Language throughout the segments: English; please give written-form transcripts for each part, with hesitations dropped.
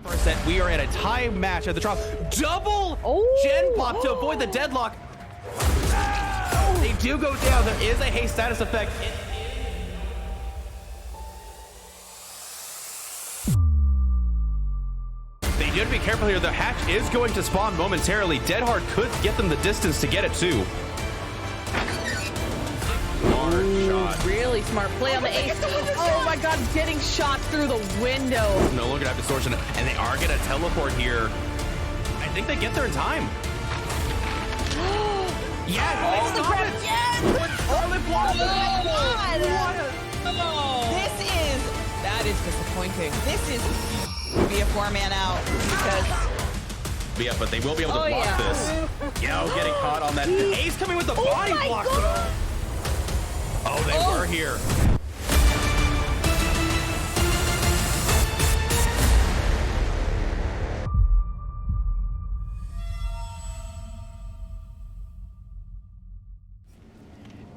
First set, we are at a tie match at the top. Double gen pop to avoid the deadlock. They do go down. There is a haste status effect. They do have to be careful here. The hatch is going to spawn momentarily. Dead Hard could get them the distance to get it too. Shot. Really smart play on the ace. Oh my god, getting shot through the window. No longer have distortion, and they are going to teleport here. I think they get there in time. Yes! Oh, the grab, yes! That is disappointing. This is be a 4-man out because Yeah, but they will be able to block this. Yo, getting caught on that. Ace coming with the body block. Oh, they were here.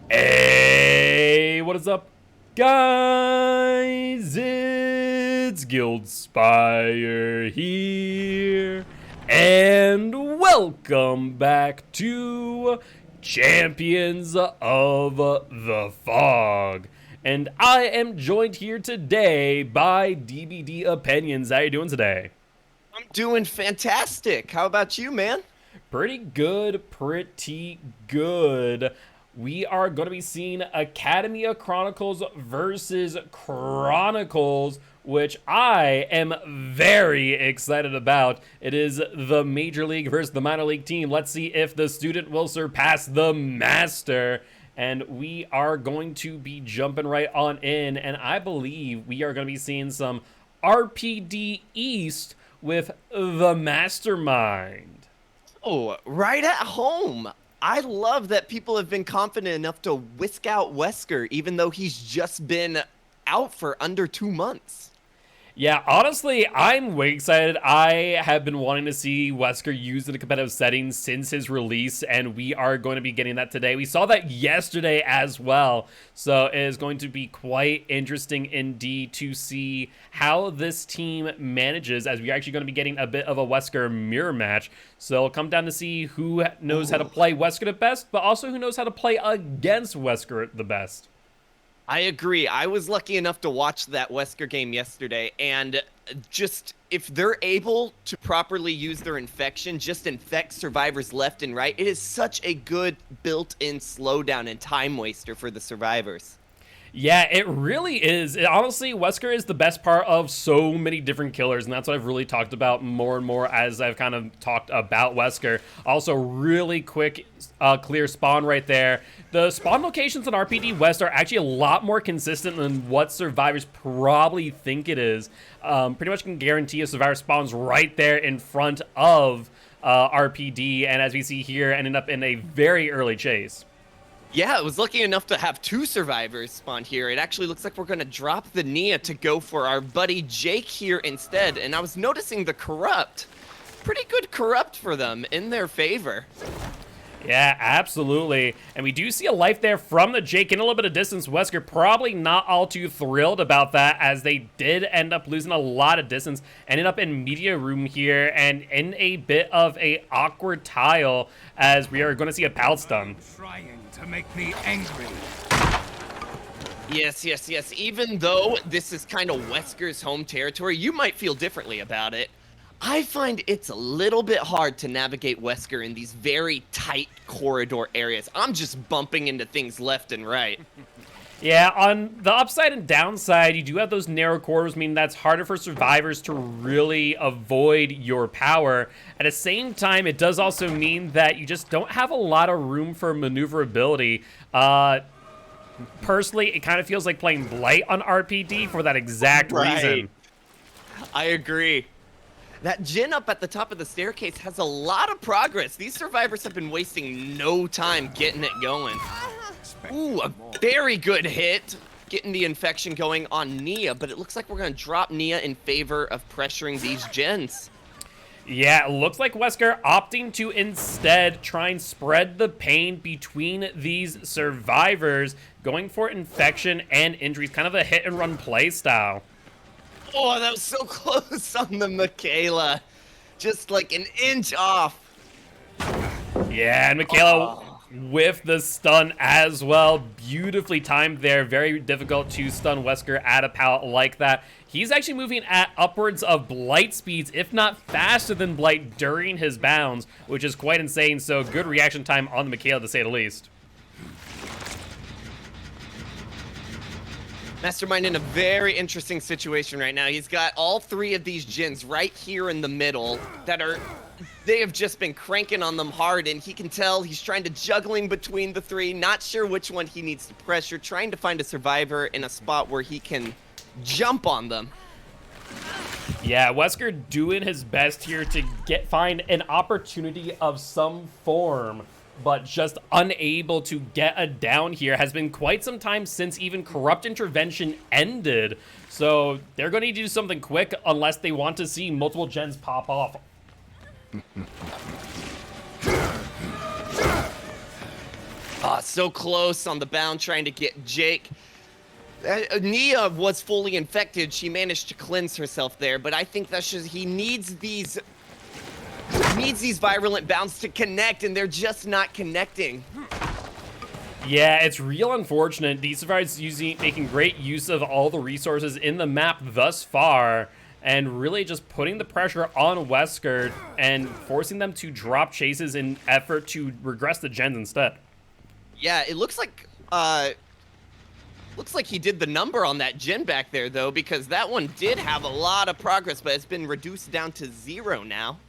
Hey, what is up, guys? It's Giltspire here, and welcome back to Champions of the Fog. And I am joined here today by DbdOpinions. How you doing today? I'm doing fantastic. How about you, man? Pretty good, pretty good. We are going to be seeing Academia Chronicles versus Chronicles, which I am very excited about. It is the Major League versus the Minor League team. Let's see if the student will surpass the master. And we are going to be jumping right on in. And I believe we are going to be seeing some RPD East with the Mastermind. Oh, right at home. I love that people have been confident enough to whisk out Wesker, even though he's just been out for under 2 months. Yeah, honestly, I'm way excited. I have been wanting to see Wesker used in a competitive setting since his release, and we are going to be getting that today. We saw that yesterday as well, so it is going to be quite interesting indeed to see how this team manages, as we're actually going to be getting a bit of a Wesker mirror match. So it'll come down to see who knows how to play Wesker the best, but also who knows how to play against Wesker the best. I agree. I was lucky enough to watch that Wesker game yesterday, and just if they're able to properly use their infection, just infect survivors left and right, it is such a good built-in slowdown and time waster for the survivors. Yeah, it really is. Honestly, Wesker is the best part of so many different killers, and that's what I've really talked about more and more as I've kind of talked about Wesker. Also, really quick, clear spawn right there. The spawn locations in RPD West are actually a lot more consistent than what survivors probably think it is. Pretty much can guarantee a survivor spawns right there in front of RPD, and as we see here, ended up in a very early chase. Yeah, I was lucky enough to have 2 survivors spawn here. It actually looks like we're going to drop the Nia to go for our buddy Jake here instead. And I was noticing the corrupt. Pretty good corrupt for them in their favor. Yeah, absolutely. And we do see a life there from the Jake in a little bit of distance. Wesker probably not all too thrilled about that, as they did end up losing a lot of distance. Ended up in media room here and in a bit of a awkward tile, as we are going to see a pal stun. Trying to make me angry. Yes. Even though this is kind of Wesker's home territory, you might feel differently about it. I find it's a little bit hard to navigate Wesker in these very tight corridor areas. I'm just bumping into things left and right. Yeah, on the upside and downside, you do have those narrow corridors, meaning that's harder for survivors to really avoid your power. At the same time, it does also mean that you just don't have a lot of room for maneuverability. Personally, it kind of feels like playing Blight on RPD for that exact reason. I agree. That gen up at the top of the staircase has a lot of progress. These survivors have been wasting no time getting it going. Ooh, a very good hit. Getting the infection going on Nia, but it looks like we're going to drop Nia in favor of pressuring these gens. Yeah, it looks like Wesker opting to instead try and spread the pain between these survivors, going for infection and injuries, kind of a hit and run play style. Oh, that was so close on the Michaela. Just like an inch off. Yeah, and Michaela with the stun as well. Beautifully timed there. Very difficult to stun Wesker at a pallet like that. He's actually moving at upwards of Blight speeds, if not faster than Blight during his bounds, which is quite insane. So good reaction time on the Michaela, to say the least. Mastermind in a very interesting situation right now. He's got all three of these Jins right here in the middle that are... They have just been cranking on them hard, and he can tell he's trying to juggling between the three, not sure which one he needs to pressure, trying to find a survivor in a spot where he can jump on them. Yeah, Wesker doing his best here to find an opportunity of some form, but just unable to get a down here. Has been quite some time since even Corrupt Intervention ended, so they're going to need to do something quick unless they want to see multiple gens pop off. So close on the bound, trying to get Jake. Nia was fully infected. She managed to cleanse herself there, but I think that's just he needs these virulent bounds to connect, and they're just not connecting. Yeah, it's real unfortunate. These survivors making great use of all the resources in the map thus far, and really just putting the pressure on Wesker and forcing them to drop chases in effort to regress the gens instead. Yeah, it looks like he did the number on that gen back there, though, because that one did have a lot of progress, but it's been reduced down to 0 now.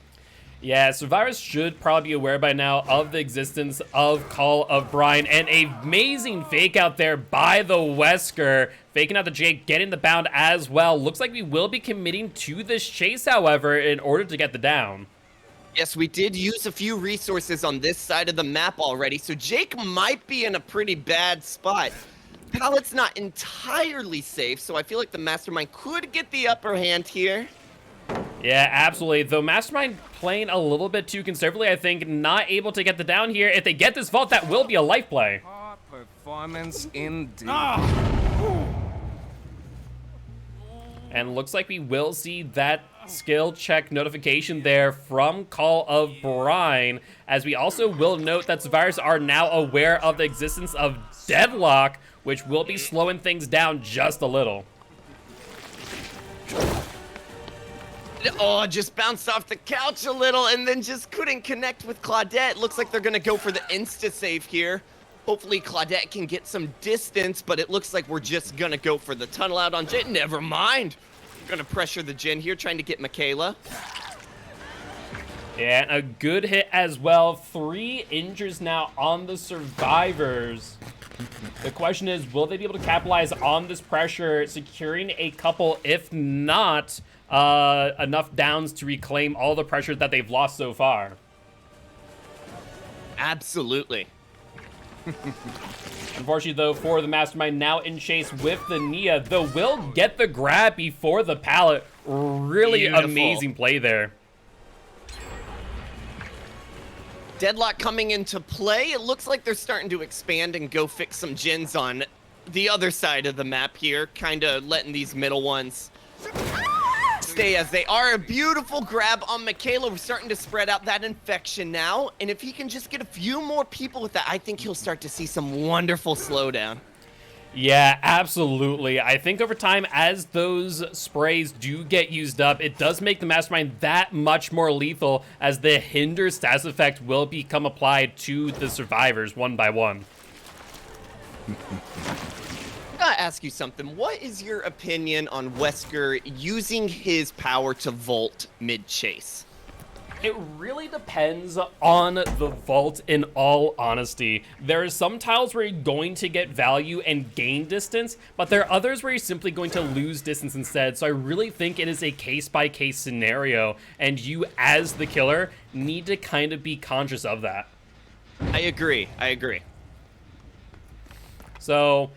Yeah, survivors should probably be aware by now of the existence of Call of Brine, and an amazing fake out there by the Wesker, faking out the Jake, getting the bound as well. Looks like we will be committing to this chase, however, in order to get the down. Yes, we did use a few resources on this side of the map already, so Jake might be in a pretty bad spot. Pallet's not entirely safe, so I feel like the Mastermind could get the upper hand here. Yeah, absolutely. Though Mastermind playing a little bit too conservatively, I think, not able to get the down here. If they get this vault, that will be a life play. Poor performance indeed. And looks like we will see that skill check notification there from Call of Brine, as we also will note that survivors are now aware of the existence of Deadlock, which will be slowing things down just a little. Oh, just bounced off the couch a little and then just couldn't connect with Claudette. Looks like they're going to go for the insta-save here. Hopefully Claudette can get some distance, but it looks like we're just going to go for the tunnel out on Jin. Never mind. Going to pressure the Jin here, trying to get Michaela. Yeah, and a good hit as well. 3 injures now on the survivors. The question is, will they be able to capitalize on this pressure, securing a couple, if not enough downs to reclaim all the pressure that they've lost so far? Absolutely. Unfortunately, though, for the Mastermind, now in chase with the Nia, though will get the grab before the pallet. Really Beautiful. amazing play there. Deadlock coming into play. It looks like they're starting to expand and go fix some Jins on the other side of the map here, kind of letting these middle ones stay as they are. A beautiful grab on Michaela. We're starting to spread out that infection now, and if he can just get a few more people with that, I think he'll start to see some wonderful slowdown. Yeah, absolutely. I think over time, as those sprays do get used up, it does make the Mastermind that much more lethal, as the hinder status effect will become applied to the survivors one by one. I gotta ask you something. What is your opinion on Wesker using his power to vault mid-chase? It really depends on the vault, in all honesty. There are some tiles where you're going to get value and gain distance, but there are others where you're simply going to lose distance instead. So I really think it is a case-by-case scenario, and you, as the killer, need to kind of be conscious of that. I agree. So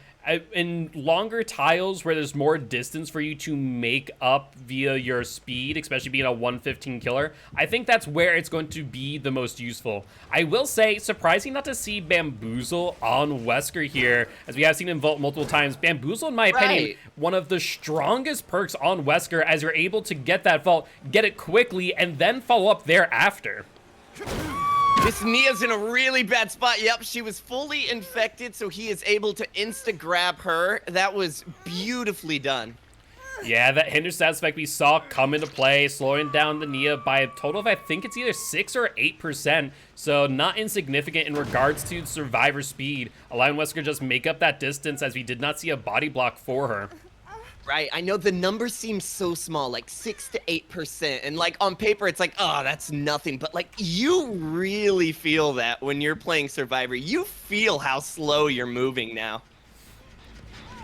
In longer tiles where there's more distance for you to make up via your speed, especially being a 115 killer, I think that's where it's going to be the most useful. I will say, surprising not to see Bamboozle on Wesker here, as we have seen him vault multiple times. Bamboozle, in my opinion, one of the strongest perks on Wesker, as you're able to get that vault, get it quickly, and then follow up thereafter. This Nia's in a really bad spot. Yep, she was fully infected, so he is able to insta-grab her. That was beautifully done. Yeah, that hinder status effect we saw come into play, slowing down the Nia by a total of, I think it's either 6 or 8%, so not insignificant in regards to survivor speed, allowing Wesker to just make up that distance, as we did not see a body block for her. Right, I know the number seems so small, like 6 to 8%, and like on paper it's like, oh, that's nothing, but like you really feel that when you're playing Survivor. You feel how slow you're moving now.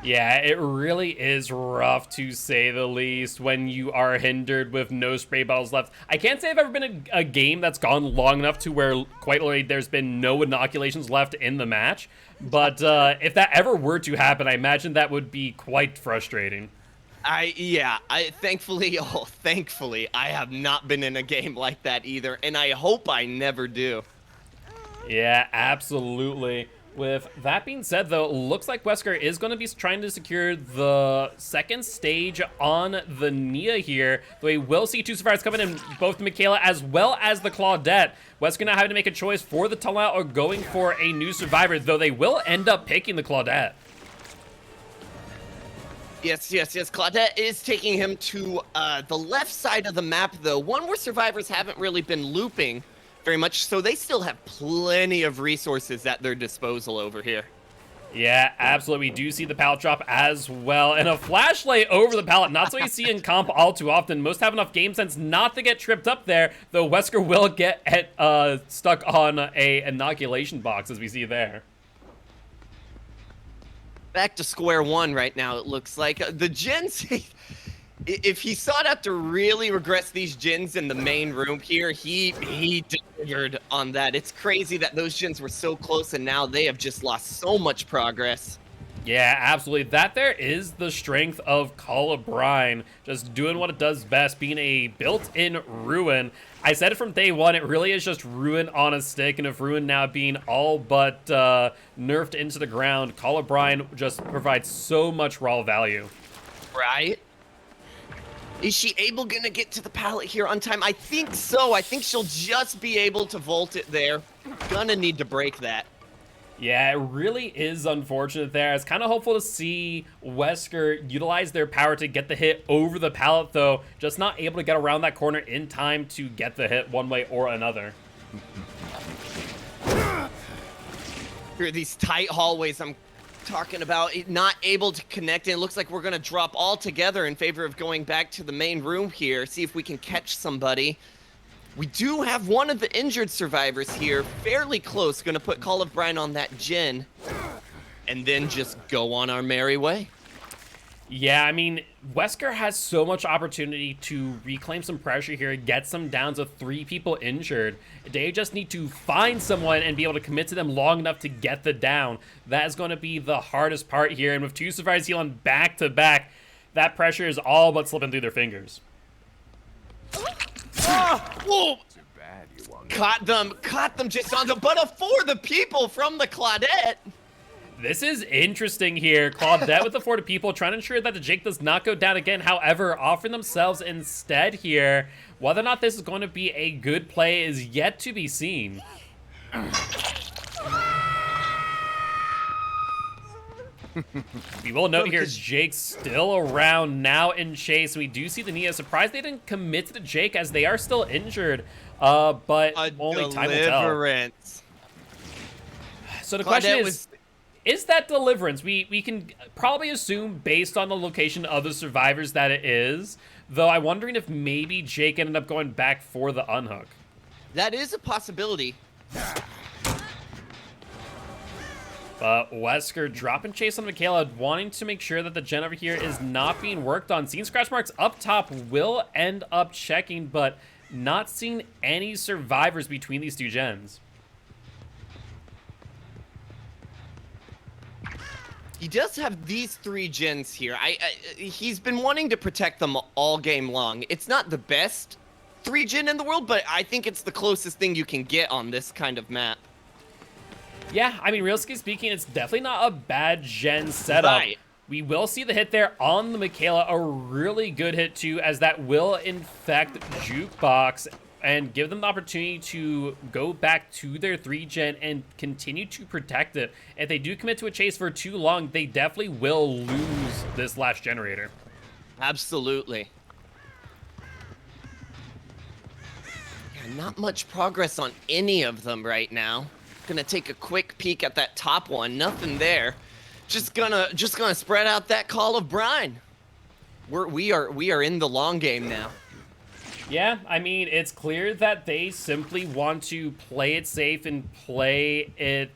Yeah, it really is rough, to say the least, when you are hindered with no spray bottles left. I can't say I've ever been a game that's gone long enough to where quite literally there's been no inoculations left in the match. But if that ever were to happen, I imagine that would be quite frustrating. Thankfully, I have not been in a game like that either, and I hope I never do. Yeah, absolutely. With that being said, though, looks like Wesker is going to be trying to secure the second stage on the Nia here. Though we will see two survivors coming in, both Michaela as well as the Claudette. Wesker now having to make a choice for the tunnel out or going for a new survivor, though they will end up picking the Claudette. Yes. Claudette is taking him to the left side of the map, though. One where survivors haven't really been looping very much, so they still have plenty of resources at their disposal over here. Yeah, absolutely. We do see the pallet drop as well. And a flashlight over the pallet, not something you see in comp all too often. Most have enough game sense not to get tripped up there, though Wesker will get stuck on a inoculation box, as we see there. Back to square one right now, it looks like. The gens, if he sought out to really regress these gens in the main room here, he delivered on that. It's crazy that those gens were so close and now they have just lost so much progress. Yeah, absolutely. That there is the strength of Call of Brine, just doing what it does best, being a built-in ruin. I said it from day one, it really is just ruin on a stick, and if ruin now being all but nerfed into the ground, Call of Brine just provides so much raw value. Right? Is she gonna get to the pallet here on time? I think so. I think she'll just be able to vault it there. Gonna need to break that. Yeah, it really is unfortunate there. It's kind of hopeful to see Wesker utilize their power to get the hit over the pallet, though. Just not able to get around that corner in time to get the hit one way or another. Here are these tight hallways I'm talking about, not able to connect, and it looks like we're gonna drop all together in favor of going back to the main room here, see if we can catch somebody. We do have one of the injured survivors here, fairly close, gonna put Call of Brine on that gen, and then just go on our merry way. Yeah, I mean, Wesker has so much opportunity to reclaim some pressure here, get some downs with 3 people injured. They just need to find someone and be able to commit to them long enough to get the down. That is going to be the hardest part here, and with 2 survivors healing back to back, that pressure is all but slipping through their fingers. Whoa! Caught them just on the butt for the people from the Claudette. This is interesting here. Claudette with the 40 people trying to ensure that the Jake does not go down again. However, offering themselves instead here. Whether or not this is going to be a good play is yet to be seen. We will note here, Jake's still around now in chase. We do see the Nia. Surprised they didn't commit to the Jake as they are still injured. But only time will tell. So the question is that deliverance? We can probably assume based on the location of the survivors that it is, though I'm wondering if maybe Jake ended up going back for the unhook. That is a possibility. But Wesker dropping chase on Michaela, wanting to make sure that the gen over here is not being worked on. Seeing scratch marks up top, will end up checking, but not seeing any survivors between these 2 gens. He does have these 3 gens here. He's been wanting to protect them all game long. It's not the best 3 gen in the world, but I think it's the closest thing you can get on this kind of map. Yeah, I mean, realistically speaking, it's definitely not a bad gen setup. Right. We will see the hit there on the Michaela, a really good hit too, as that will infect Jukebox and give them the opportunity to go back to their 3-gen and continue to protect it. If they do commit to a chase for too long, they definitely will lose this last generator. Absolutely. Yeah, not much progress on any of them right now. Gonna take a quick peek at that top one. Nothing there. Just gonna spread out that call of brine. We are in the long game now. Yeah, I mean, it's clear that they simply want to play it safe and play it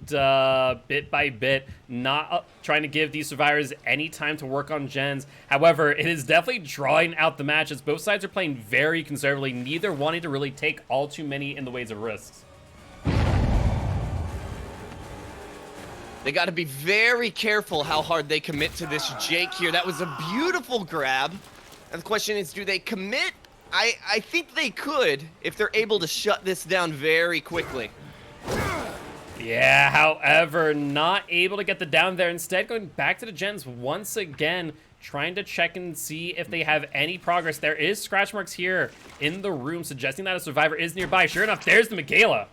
bit by bit, not trying to give these survivors any time to work on gens. However, it is definitely drawing out the match as both sides are playing very conservatively, neither wanting to really take all too many in the ways of risks. They got to be very careful how hard they commit to this Jake here. That was a beautiful grab. And the question is, do they commit? I think they could if they're able to shut this down very quickly. Yeah, however, not able to get the down there. Instead, going back to the gens once again, trying to check and see if they have any progress. There is scratch marks here in the room, suggesting that a survivor is nearby. Sure enough, there's the Michaela.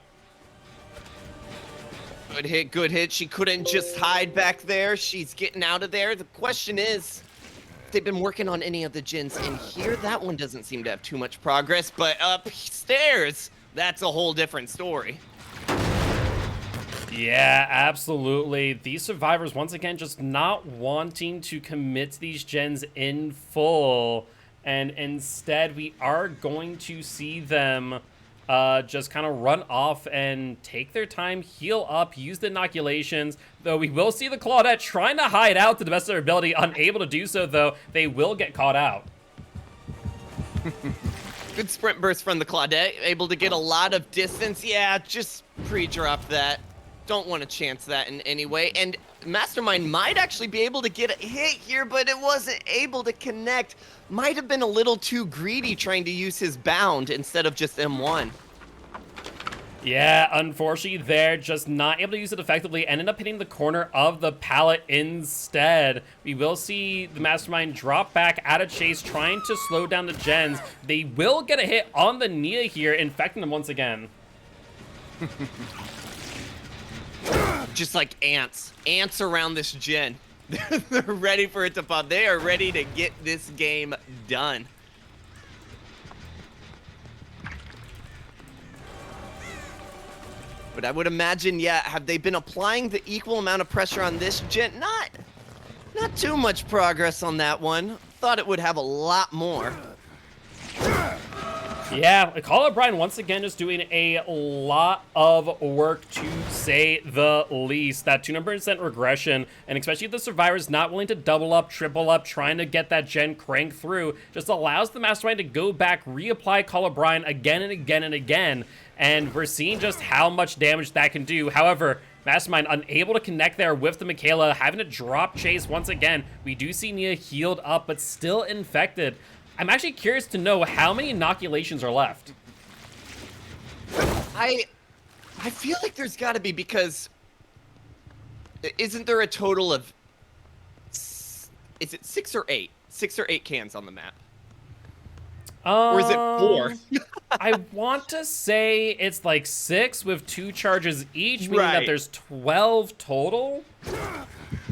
Good hit, good hit. She couldn't just hide back there. She's getting out of there. The question is, if they've been working on any of the gens in here. That one doesn't seem to have too much progress, but upstairs, that's a whole different story. Yeah, absolutely. These survivors, once again, just not wanting to commit to these gens in full. And instead, we are going to see them just kind of run off and take their time, heal up, use the inoculations. Though we will see the Claudette trying to hide out to the best of their ability. Unable to do so, though. They will get caught out. Good sprint burst from the Claudette. Able to get a lot of distance. Yeah, just pre-drop that. Don't want to chance that in any way. And Mastermind might actually be able to get a hit here, but it wasn't able to connect. Might have been a little too greedy trying to use his bound instead of just M1. Yeah, unfortunately, they're just not able to use it effectively. Ended up hitting the corner of the pallet instead. We will see the Mastermind drop back at a chase, trying to slow down the gens. They will get a hit on the Nia here, infecting them once again. Just like ants. Ants around this gen. They're ready for it to pop. They are ready to get this game done. But I would imagine, yeah, have they been applying the equal amount of pressure on this gen? Not too much progress on that one. Thought it would have a lot more. Yeah, Call of Brian once again is doing a lot of work, to say the least. That 200% regression, and especially the survivors not willing to double up, triple up, trying to get that gen crank through, just allows the Mastermind to go back, reapply Call of Brian again and again and again, and we're seeing just how much damage that can do. However, Mastermind unable to connect there with the Michaela, having to drop chase once again. We do see Nia healed up, but still infected. I'm actually curious to know how many inoculations are left. I feel like there's got to be, because isn't there a total of, is it 6 or 8? 6 or 8 cans on the map? Or is it 4? I want to say it's like 6 with 2 charges each, meaning Right. that there's 12 total.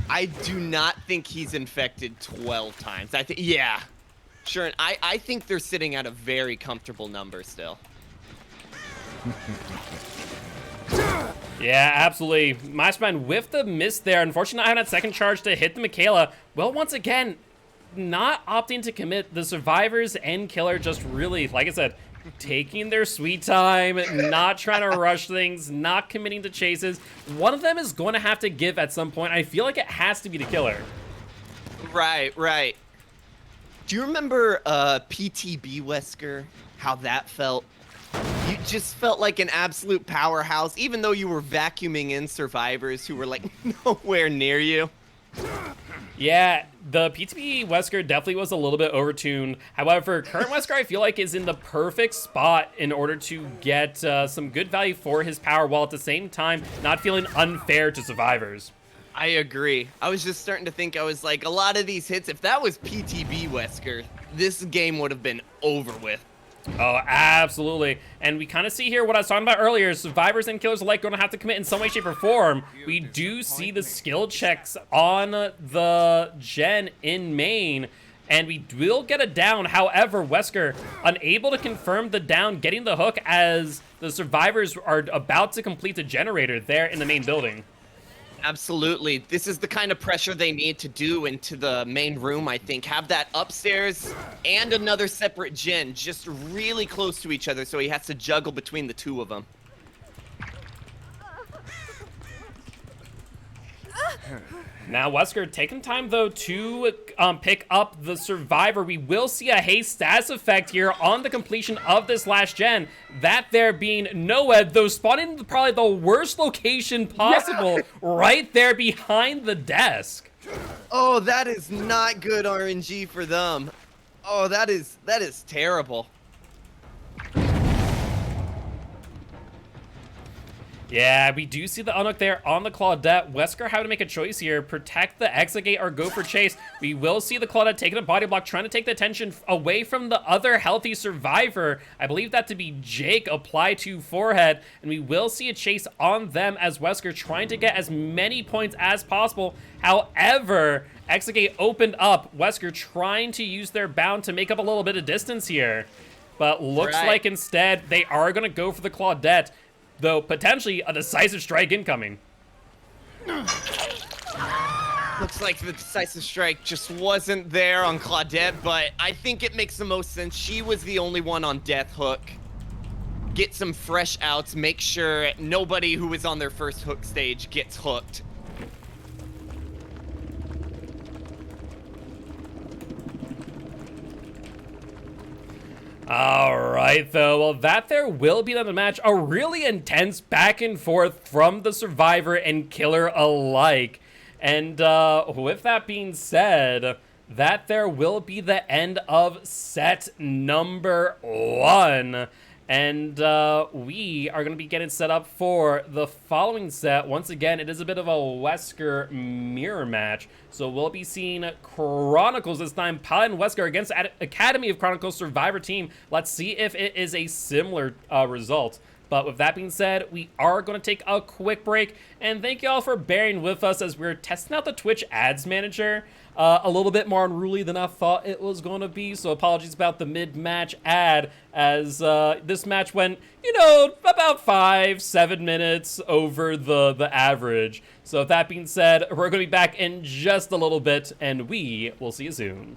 I do not think he's infected 12 times. I think, yeah. Sure, I think they're sitting at a very comfortable number still. Yeah, absolutely. Mastermind with the miss there. Unfortunately, not having that second charge to hit the Michaela. Well, once again, not opting to commit. The survivors and killer just really, like I said, taking their sweet time, not trying to rush things, not committing to chases. One of them is going to have to give at some point. I feel like it has to be the killer. Right, right. Do you remember PTB Wesker? How that felt? You just felt like an absolute powerhouse, even though you were vacuuming in survivors who were like nowhere near you. Yeah, the PTB Wesker definitely was a little bit overtuned. However, current Wesker I feel like is in the perfect spot in order to get some good value for his power while at the same time not feeling unfair to survivors. I agree. I was just starting to think, I was like, a lot of these hits, if that was PTB Wesker, this game would have been over with. Oh, absolutely. And we kind of see here what I was talking about earlier. Survivors and killers alike going to have to commit in some way, shape, or form. We do see the skill checks on the gen in main, and we will get a down. However, Wesker unable to confirm the down, getting the hook as the survivors are about to complete the generator there in the main building. Absolutely. This is the kind of pressure they need to do into the main room, I think. Have that upstairs and another separate gen just really close to each other, so he has to juggle between the two of them. Now, Wesker taking time, though, to pick up the survivor. We will see a haste status effect here on the completion of this last gen. That there being Noed, though spawning in probably the worst location possible, right there behind the desk. Oh, that is not good RNG for them. Oh, that is terrible. Yeah, we do see the unhook there on the Claudette. Wesker having to make a choice here. Protect the exit gate or go for chase. We will see the Claudette taking a body block, trying to take the attention away from the other healthy survivor. I believe that to be Jake, apply to forehead. And we will see a chase on them as Wesker trying to get as many points as possible. However, exit gate opened up. Wesker trying to use their bound to make up a little bit of distance here. But looks like instead they are going to go for the Claudette, though potentially a decisive strike incoming. Looks like the decisive strike just wasn't there on Claudette, but I think it makes the most sense. She was the only one on death hook. Get some fresh outs, make sure nobody who was on their first hook stage gets hooked. All right, though. Well, that there will be another match. A really intense back and forth from the survivor and killer alike. And with that being said, that there will be the end of set number 1. And we are going to be getting set up for the following set. Once again, it is a bit of a Wesker mirror match. So we'll be seeing Chronicles this time. Paladin Wesker against Academy of Chronicles Survivor team. Let's see if it is a similar result. But with that being said, we are going to take a quick break. And thank you all for bearing with us as we're testing out the Twitch Ads Manager. A little bit more unruly than I thought it was going to be, so apologies about the mid-match ad, as this match went, you know, about 5-7 minutes over the average. So with that being said, we're going to be back in just a little bit, and we will see you soon.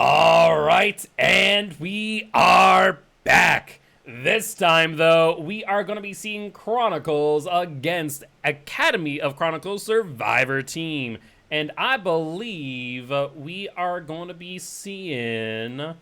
All right, and we are back. This time, though, we are going to be seeing Chronicles against Academy of Chronicles Survivor Team. And I believe we are going to be seeing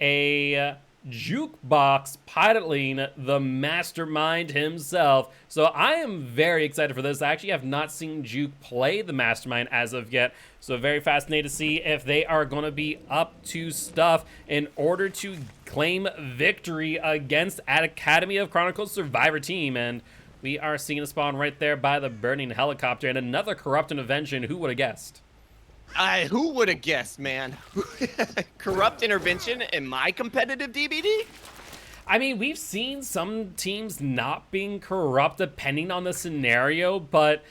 a Jukebox piloting the mastermind himself. So I am very excited for this. I actually have not seen Juke play the mastermind as of yet. So very fascinated to see if they are going to be up to stuff in order to claim victory against Academy of Chronicles Survivor Team. And we are seeing a spawn right there by the burning helicopter and another corrupt intervention. Who would have guessed? Who would have guessed, man? Corrupt intervention in my competitive DBD? I mean, we've seen some teams not being corrupt depending on the scenario, but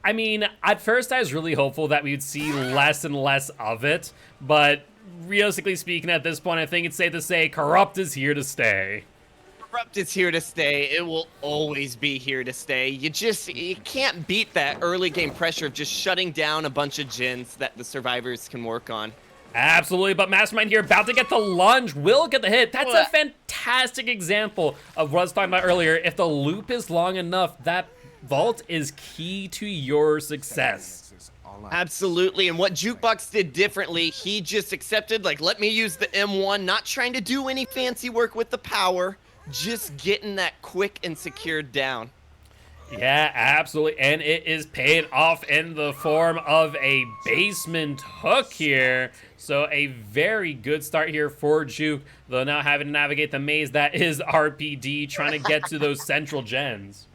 I mean, at first I was really hopeful that we'd see less and less of it, but realistically speaking, at this point, I think it's safe to say corrupt is here to stay. Corrupt is here to stay. It will always be here to stay. You can't beat that early game pressure of just shutting down a bunch of gens that the survivors can work on. Absolutely, but Mastermind here about to get the lunge, will get the hit. That's a fantastic example of what I was talking about earlier. If the loop is long enough, that vault is key to your success. Absolutely, and what Jukebox did differently, he just accepted, like, let me use the M1, not trying to do any fancy work with the power. Just getting that quick and secured down. Yeah, absolutely. And it is paid off in the form of a basement hook here. So a very good start here for Juke, though now having to navigate the maze that is RPD, trying to get to those central gens.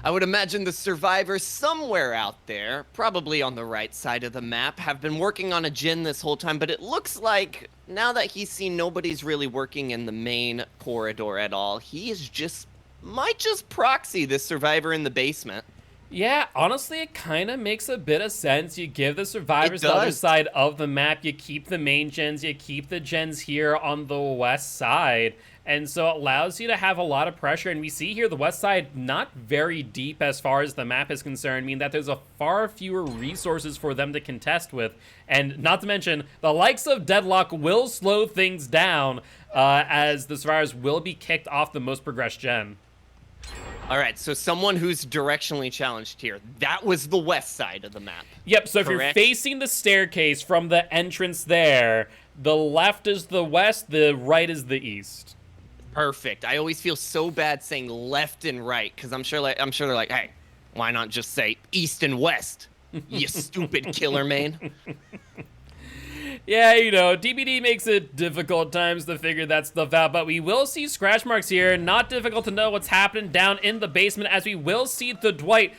I would imagine the survivors somewhere out there, probably on the right side of the map, have been working on a gen this whole time, but it looks like now that he's seen nobody's really working in the main corridor at all, he is might just proxy this survivor in the basement. Yeah, honestly, it kind of makes a bit of sense. You give the survivors It the other does. side of the map, you keep the main gens, you keep the gens here on the west side. And so it allows you to have a lot of pressure. And we see here the west side not very deep as far as the map is concerned, meaning that there's a far fewer resources for them to contest with. And not to mention, the likes of Deadlock will slow things down as the survivors will be kicked off the most progressed gen. All right, so someone who's directionally challenged here. That was the west side of the map. Yep, so if you're Correct. facing the staircase from the entrance there, the left is the west, the right is the east. Perfect. I always feel so bad saying left and right because I'm sure they're like, hey, why not just say east and west? You stupid killer man. Yeah, you know, DBD makes it difficult times to figure that stuff out, but we will see scratch marks here. Not difficult to know what's happening down in the basement, as we will see the Dwight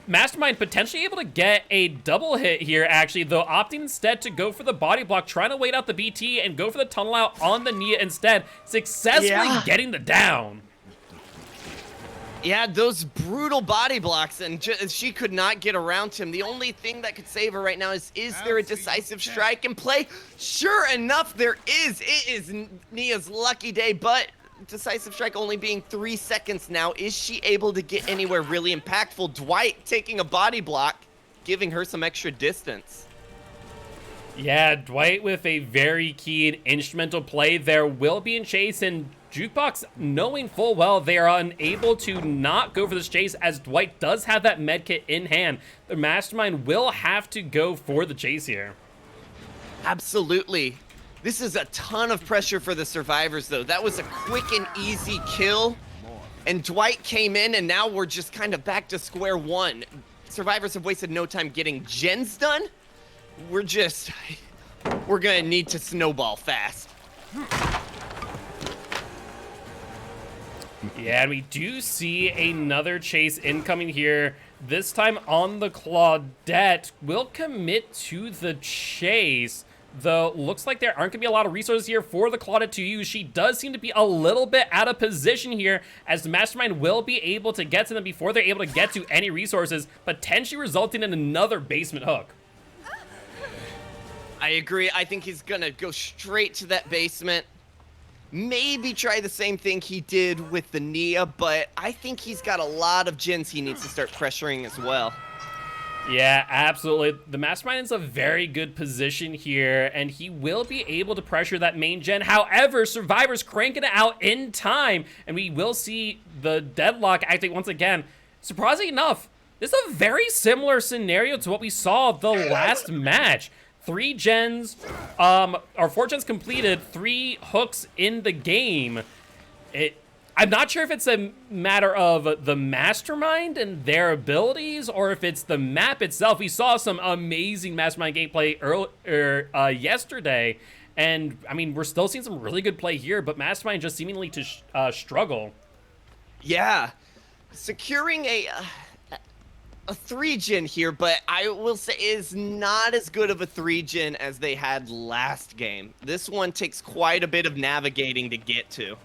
Mastermind potentially able to get a double hit here, actually, though opting instead to go for the body block, trying to wait out the BT and go for the tunnel out on the Nia instead, successfully getting the down. Yeah, those brutal body blocks, and she could not get around him. The only thing that could save her right now is there a decisive strike in play? Sure enough, there is. It is Nia's lucky day, but decisive strike only being 3 seconds now. Is she able to get anywhere really impactful? Dwight taking a body block, giving her some extra distance. Yeah, Dwight with a very key and instrumental play there will be in chase, and Jukebox knowing full well they are unable to not go for this chase as Dwight does have that medkit in hand. The Mastermind will have to go for the chase here. Absolutely. This is a ton of pressure for the survivors, though. That was a quick and easy kill, and Dwight came in, and now we're just kind of back to square one. Survivors have wasted no time getting gens done. We're gonna need to snowball fast. Yeah, and we do see another chase incoming here. This time on the Claudette. Will commit to the chase, though looks like there aren't going to be a lot of resources here for the Claudette to use. She does seem to be a little bit out of position here, as the Mastermind will be able to get to them before they're able to get to any resources, potentially resulting in another basement hook. I agree. I think he's gonna go straight to that basement. Maybe try the same thing he did with the Nia, but I think he's got a lot of gens he needs to start pressuring as well. Yeah, absolutely. The Mastermind is a very good position here, and he will be able to pressure that main gen. However, Survivor's cranking it out in time, and we will see the deadlock activate once again. Surprisingly enough, this is a very similar scenario to what we saw the last match. 3 gens, or 4 gens completed, 3 hooks in the game. I'm not sure if it's a matter of the Mastermind and their abilities, or if it's the map itself. We saw some amazing Mastermind gameplay yesterday, and I mean, we're still seeing some really good play here, but Mastermind just seemingly to struggle. Yeah, securing a 3-gen here, but I will say is not as good of a 3-gen as they had last game. This one takes quite a bit of navigating to get to.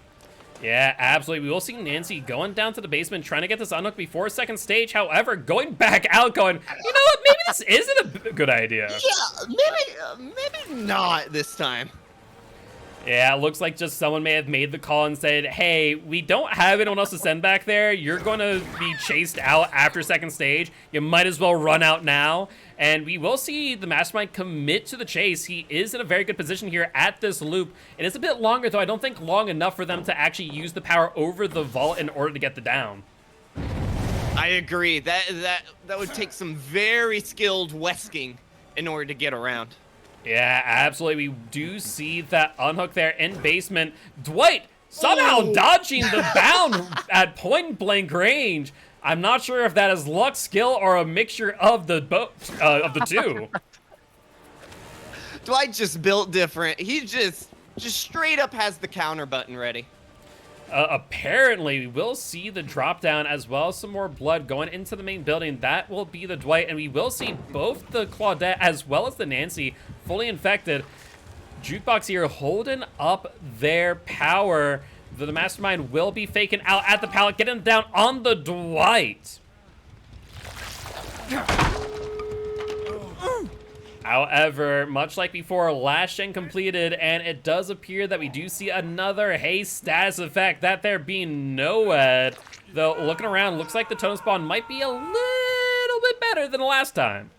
Yeah, absolutely. We will see Nancy going down to the basement, trying to get this unhooked before second stage. However, going back out, going, you know what, maybe this isn't a good idea. Yeah, maybe not this time. Yeah, it looks like just someone may have made the call and said, hey, we don't have anyone else to send back there. You're going to be chased out after second stage. You might as well run out now. And we will see the Mastermind commit to the chase. He is in a very good position here at this loop. It is a bit longer, though. I don't think long enough for them to actually use the power over the vault in order to get the down. I agree. That would take some very skilled wesking in order to get around. Yeah, absolutely. We do see that unhook there in basement. Dwight somehow dodging the bound at point blank range. I'm not sure if that is luck, skill, or a mixture of the two. Dwight just built different. He just straight up has the counter button ready. Apparently, we will see the drop down as well as some more blood going into the main building. That will be the Dwight, and we will see both the Claudette as well as the Nancy fully infected. Jukebox here holding up their power. The Mastermind will be faking out at the pallet, getting down on the Dwight. However, much like before, last gen completed, and it does appear that we do see another haste status effect, that there being Noed. Though, looking around, looks like the tone spawn might be a little bit better than the last time.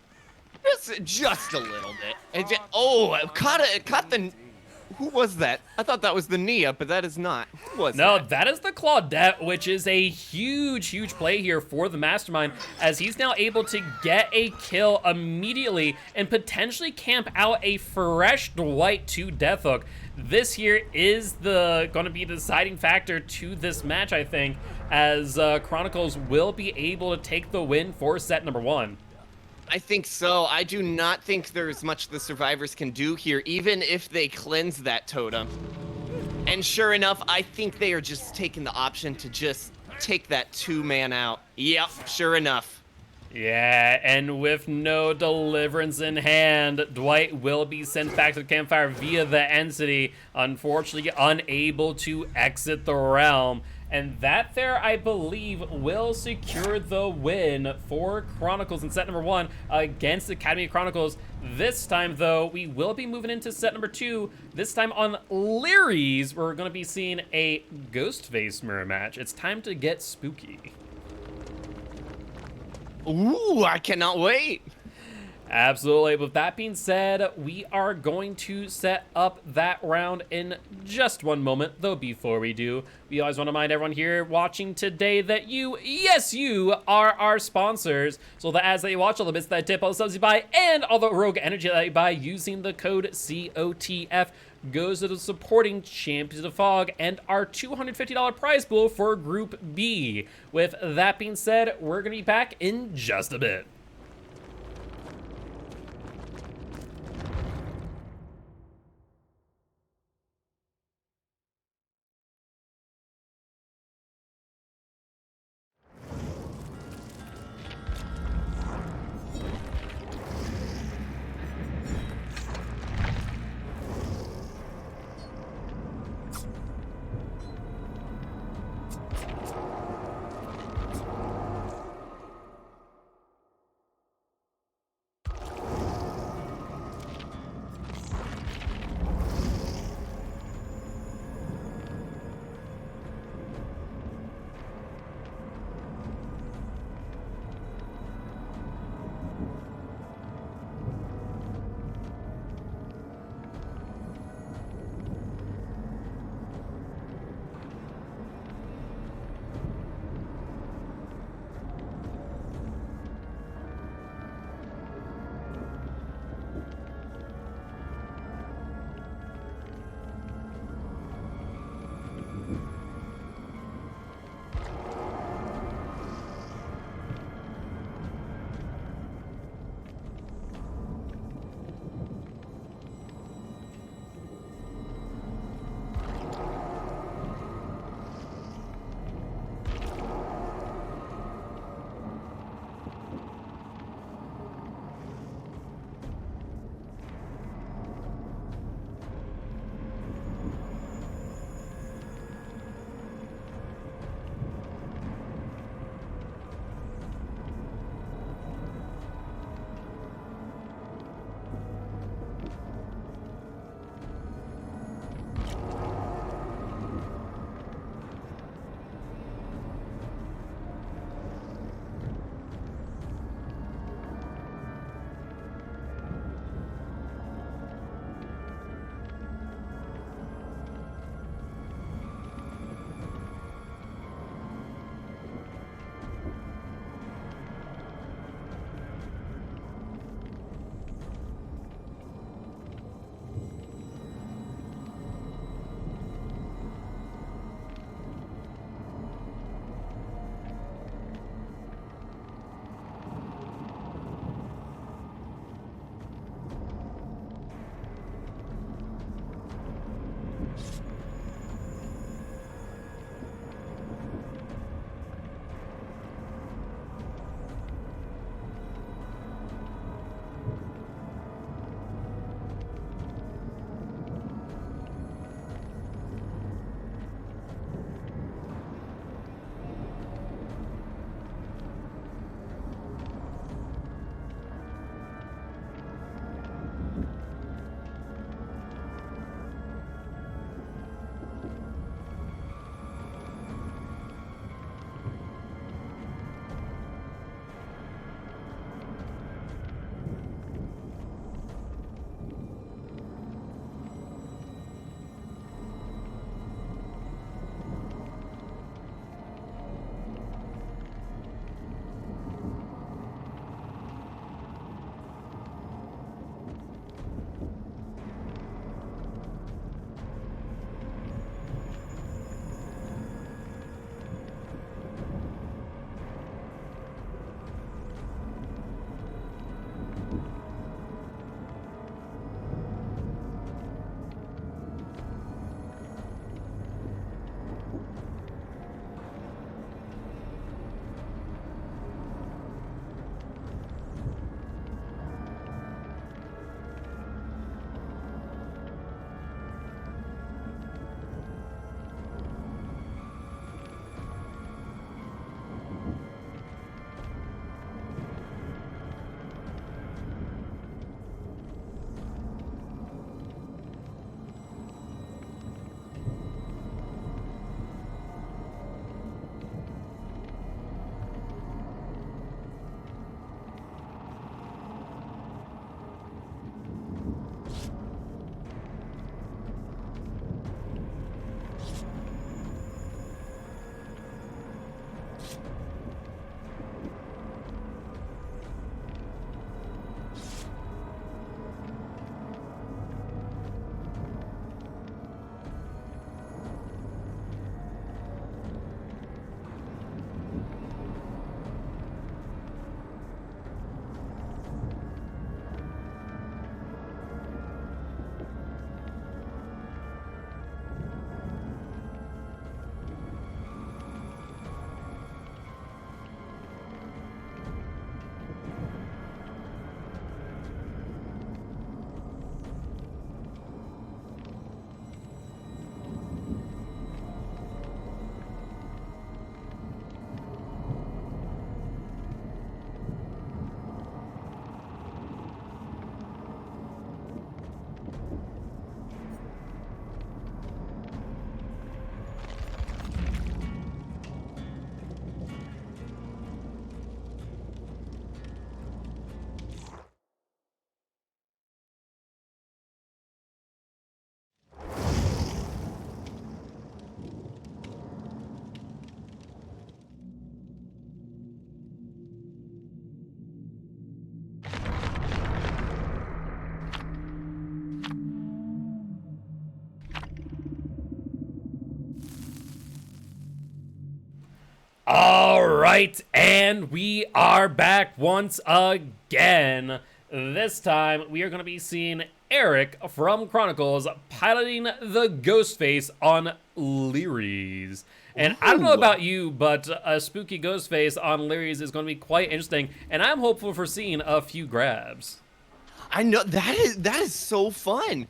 Just a little bit. Caught the... Who was that? I thought that was the Nia, but that is not. Who was No, that? that is the Claudette, which is a huge play here for the Mastermind, as he's now able to get a kill immediately and potentially camp out a fresh Dwight to Death Hook. This here is going to be the deciding factor to this match, I think, as Chronicles will be able to take the win for set number 1. I think so. I do not think there's much the survivors can do here, even if they cleanse that totem. And sure enough, I think they are just taking the option to just take that 2-man out. Yep, sure enough. Yeah, and with no deliverance in hand, Dwight will be sent back to the campfire via the entity, unfortunately unable to exit the realm. And that there, I believe, will secure the win for Chronicles in set number 1 against Academy of Chronicles. This time, though, we will be moving into set number 2. This time on Leary's, we're going to be seeing a Ghostface mirror match. It's time to get spooky. Ooh, I cannot wait. Absolutely. With that being said, we are going to set up that round in just one moment. Though before we do, we always want to remind everyone here watching today that you, yes, you are our sponsors. So the ads that you watch, all the bits that I tip, all the subs you buy, and all the rogue energy that you buy using the code COTF goes to the supporting Champions of Fog and our $250 prize pool for Group B. With that being said, we're going to be back in just a bit. All right, and we are back once again. This time, we are going to be seeing Eric from Chronicles piloting the Ghostface on Lyres. And I don't know about you, but a spooky Ghostface on Lyres is going to be quite interesting, and I'm hopeful for seeing a few grabs. I know that is so fun.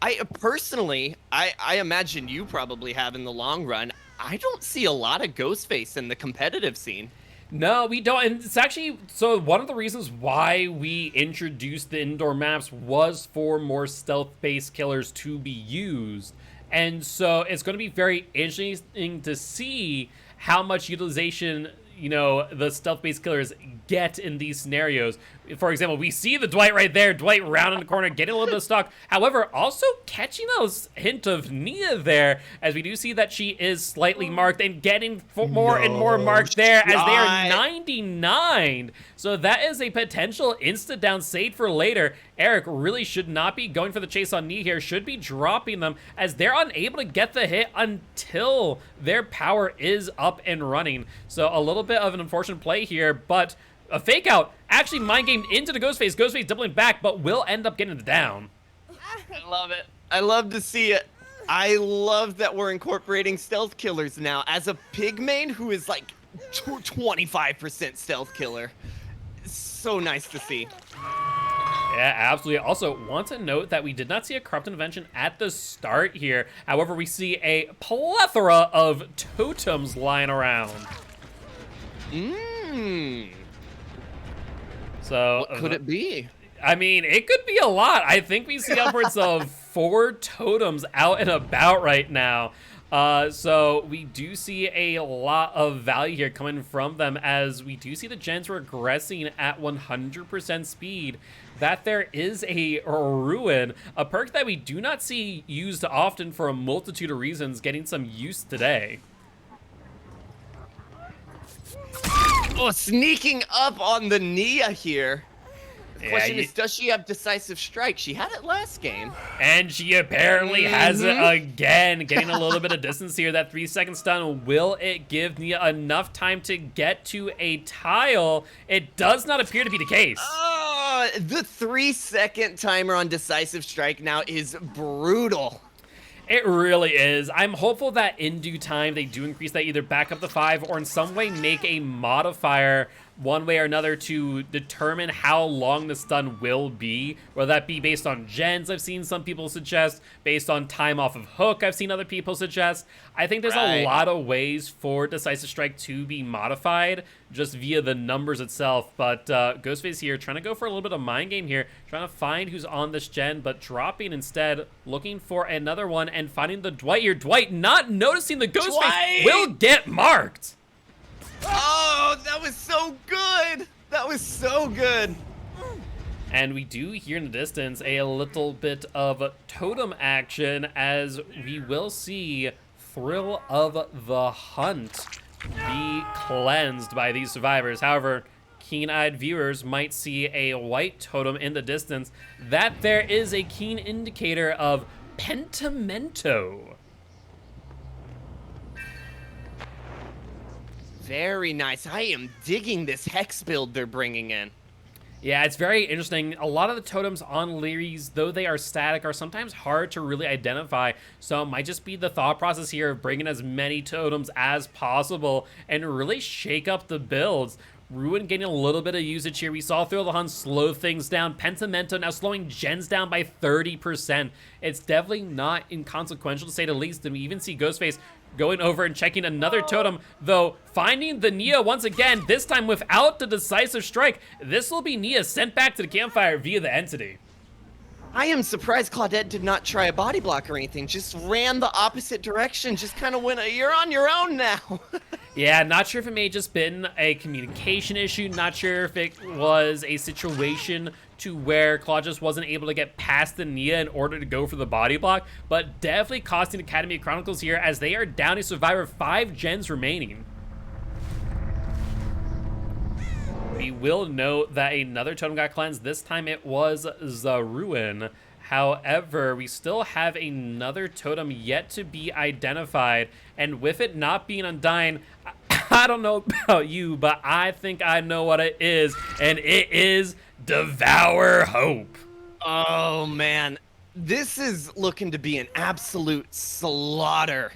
I personally, I imagine you probably have in the long run. I don't see a lot of Ghostface in the competitive scene. No, we don't. And it's actually, so one of the reasons why we introduced the indoor maps was for more stealth-based killers to be used. And so it's going to be very interesting to see how much utilization, you know, the stealth-based killers get in these scenarios. For example, we see the Dwight right there, Dwight round in the corner, getting a little bit of stock. However, also catching a hint of Nia there, as we do see that she is slightly marked and getting more and more marked there as they are 99. So that is a potential insta-down save for later. Eric really should not be going for the chase on Nia here, should be dropping them as they're unable to get the hit until their power is up and running. So a little bit of an unfortunate play here, but a fake out actually mind gamed into the Ghostface. Ghostface doubling back, but will end up getting the down. I love it. I love to see it. I love that we're incorporating stealth killers now. As a pig main who is like 25% stealth killer, so nice to see. Yeah, absolutely. Also, want to note that we did not see a corrupt intervention at the start here. However, we see a plethora of totems lying around. So What could it be? I mean, it could be a lot. I think we see upwards of 4 totems out and about right now. So we do see a lot of value here coming from them as we do see the gens regressing at 100% speed. That there is a Ruin, a perk that we do not see used often for a multitude of reasons, getting some use today. Oh, sneaking up on the Nia here. The question is, does she have decisive strike? She had it last game. And she apparently has it again, getting a little bit of distance here. That 3-second stun, will it give Nia enough time to get to a tile? It does not appear to be the case. The 3-second timer on decisive strike now is brutal. It really is. I'm hopeful that in due time they do increase that either back up to 5 or in some way make a modifier one way or another to determine how long the stun will be, whether that be based on gens, I've seen some people suggest, based on time off of hook, I've seen other people suggest. I think there's a lot of ways for Decisive Strike to be modified just via the numbers itself, but Ghostface here trying to go for a little bit of mind game here, trying to find who's on this gen, but dropping instead, looking for another one and finding the Dwight here. Dwight not noticing the Ghostface will get marked. Oh, that was so good. That was so good. And we do hear in the distance a little bit of totem action as we will see Thrill of the Hunt be cleansed by these survivors. However, keen-eyed viewers might see a white totem in the distance. That there is a keen indicator of Pentimento. Very nice. I am digging this hex build they're bringing in. Yeah, it's very interesting. A lot of the totems on Lyres, though they are static, are sometimes hard to really identify. So it might just be the thought process here of bringing as many totems as possible and really shake up the builds. Ruin getting a little bit of usage here. We saw Thrill of the Hunt slow things down. Pentimento now slowing gens down by 30%. It's definitely not inconsequential to say the least. And we even see Ghostface going over and checking another totem, though finding the Nia once again, this time without the Decisive Strike. This will be Nia sent back to the campfire via the entity. I am surprised Claudette did not try a body block or anything. Just ran the opposite direction. Just kind of went, you're on your own now. Yeah, not sure if it may have just been a communication issue. Not sure if it was a situation to where Claude just wasn't able to get past the Nia in order to go for the body block, but definitely costing Academy of Chronicles here as they are down a survivor, 5 gens remaining. We will note that another totem got cleansed. This time it was the Ruin. However, we still have another totem yet to be identified, and with it not being undying, I don't know about you, but I think I know what it is, and it is Devour Hope. Oh, man. This is looking to be an absolute slaughter.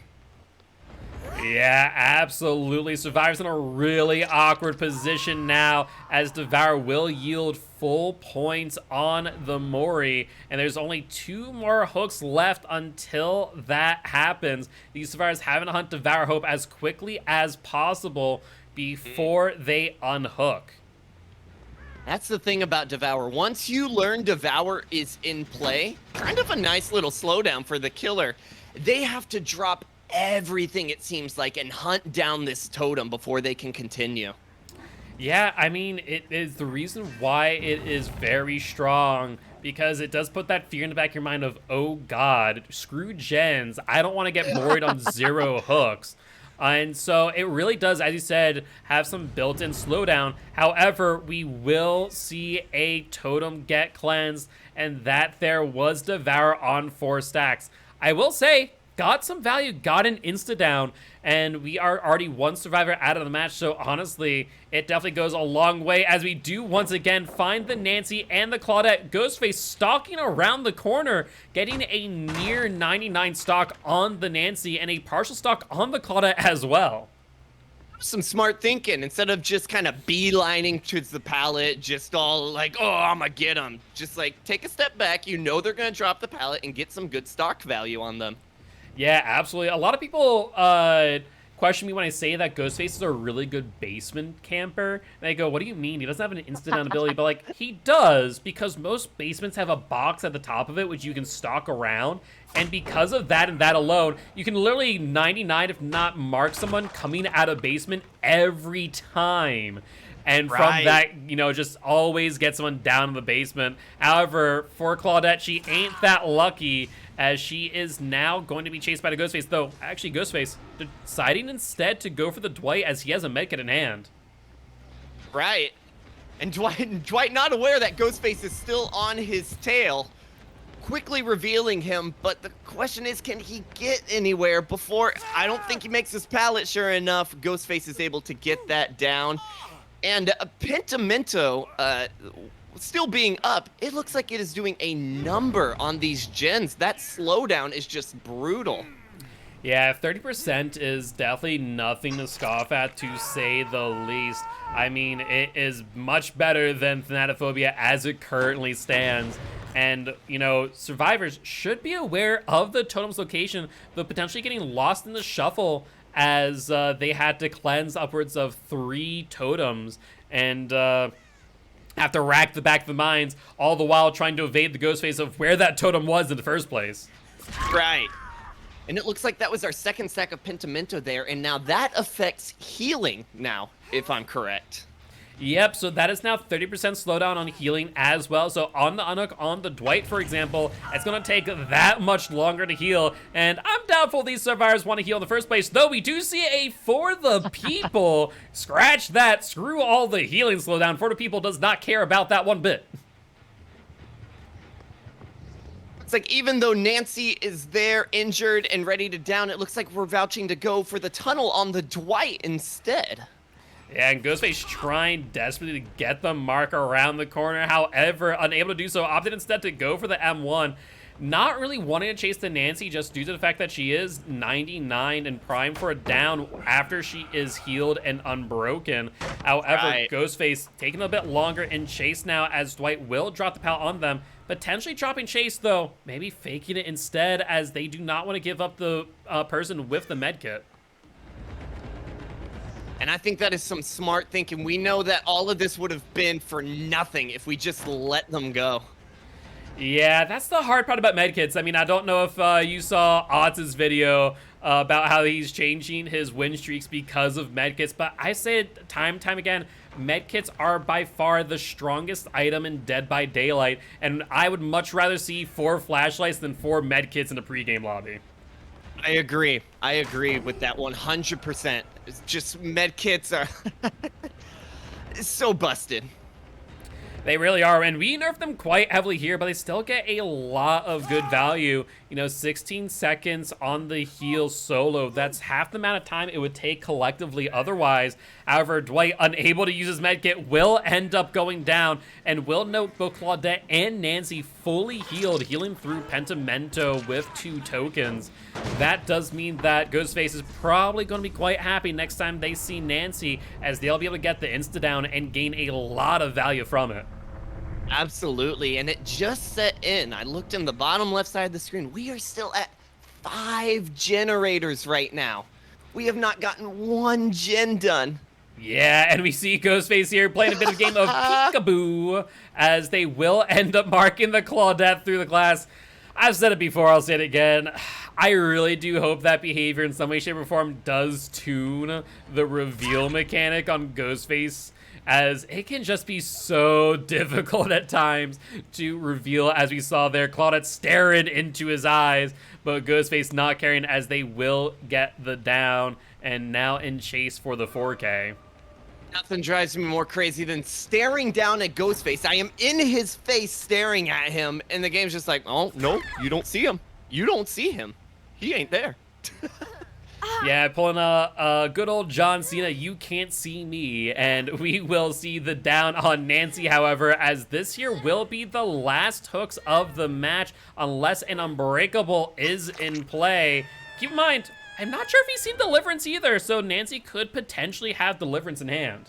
Yeah, absolutely. Survivor's in a really awkward position now, as Devour will yield full points on the Mori, and there's only 2 more hooks left until that happens. These Survivors having to hunt Devour Hope as quickly as possible before they unhook. That's the thing about Devour. Once you learn Devour is in play, kind of a nice little slowdown for the killer. They have to drop everything, it seems like, and hunt down this totem before they can continue. Yeah, I mean, it is the reason why it is very strong, because it does put that fear in the back of your mind of, oh god, screw gens, I don't want to get moried on 0 hooks. And so it really does, as you said, have some built-in slowdown. However, we will see a totem get cleansed, and that there was Devour on 4 stacks. I will say, got some value, got an insta-down, and we are already 1 survivor out of the match, so honestly, it definitely goes a long way as we do once again find the Nancy and the Claudette. Ghostface stalking around the corner, getting a near 99 stock on the Nancy and a partial stock on the Claudette as well. Some smart thinking. Instead of just kind of beelining towards the pallet, just all like, oh, I'm gonna get them. Just like, take a step back, you know they're gonna drop the pallet and get some good stock value on them. Yeah, absolutely. A lot of people question me when I say that Ghostface is a really good basement camper. And they go, what do you mean? He doesn't have an instant ability. But, like, he does, because most basements have a box at the top of it which you can stalk around. And because of that and that alone, you can literally 99, if not mark someone coming out of basement every time. And from that, you know, just always get someone down in the basement. However, for Claudette, she ain't that lucky, as she is now going to be chased by the Ghostface. Though, actually, Ghostface deciding instead to go for the Dwight, as he has a medkit in hand. Right. And Dwight not aware that Ghostface is still on his tail, quickly revealing him. But the question is, can he get anywhere before? I don't think he makes his pallet. Sure enough, Ghostface is able to get that down. And Pentimento, still being up, it looks like it is doing a number on these gens. That slowdown is just brutal. Yeah, 30% is definitely nothing to scoff at, to say the least. I mean, it is much better than Thanatophobia as it currently stands. And, you know, survivors should be aware of the totem's location, though potentially getting lost in the shuffle, as they had to cleanse upwards of 3 totems and have to rack the back of the minds, all the while trying to evade the Ghostface of where that totem was in the first place. Right. And it looks like that was our 2nd stack of Pentimento there, and now that affects healing now, if I'm correct. Yep, so that is now 30% slowdown on healing as well. So on the unhook, on the Dwight, for example, it's going to take that much longer to heal. And I'm doubtful these survivors want to heal in the first place, though we do see a For the People. Scratch that. Screw all the healing slowdown. For the People does not care about that one bit. It's like, even though Nancy is there injured and ready to down, it looks like we're vouching to go for the tunnel on the Dwight instead. Yeah, and Ghostface trying desperately to get the mark around the corner. However, unable to do so, opted instead to go for the M1. Not really wanting to chase the Nancy, just due to the fact that she is 99 and primed for a down after she is healed and unbroken. However, Ghostface taking a bit longer in chase now, as Dwight will drop the pallet on them. Potentially dropping chase, though. Maybe faking it instead, as they do not want to give up the person with the medkit. And I think that is some smart thinking. We know that all of this would have been for nothing if we just let them go. Yeah, that's the hard part about medkits. I mean, I don't know if you saw Otz's video about how he's changing his win streaks because of medkits, but I say it time and time again, medkits are by far the strongest item in Dead by Daylight, and I would much rather see 4 flashlights than 4 medkits in the pregame lobby. I agree. I agree with that 100%. It's just medkits are so busted. They really are, and we nerf them quite heavily here, but they still get a lot of good value. You know, 16 seconds on the heal solo. That's half the amount of time it would take collectively otherwise. However, Dwight, unable to use his medkit, will end up going down, and will note both Claudette and Nancy fully healed, healing through Pentimento with 2 tokens. That does mean that Ghostface is probably going to be quite happy next time they see Nancy, as they'll be able to get the insta-down and gain a lot of value from it. Absolutely, and it just set in. I looked in the bottom left side of the screen. We are still at 5 generators right now. We have not gotten 1 gen done. Yeah, and we see Ghostface here playing a bit of a game of peekaboo, as they will end up marking the Claudette through the glass. I've said it before, I'll say it again. I really do hope that behavior in some way, shape, or form does tune the reveal mechanic on Ghostface, as it can just be so difficult at times to reveal, as we saw there, Claudette staring into his eyes, but Ghostface not caring, as they will get the down, and now in chase for the 4K. Nothing drives me more crazy than staring down at Ghostface. I am in his face staring at him, and the game's just like, oh, no, you don't see him. You don't see him. He ain't there. Yeah, pulling a good old John Cena, you can't see me, and we will see the down on Nancy, however, as this here will be the last hooks of the match, unless an Unbreakable is in play. Keep in mind, I'm not sure if he's seen Deliverance either, so Nancy could potentially have Deliverance in hand.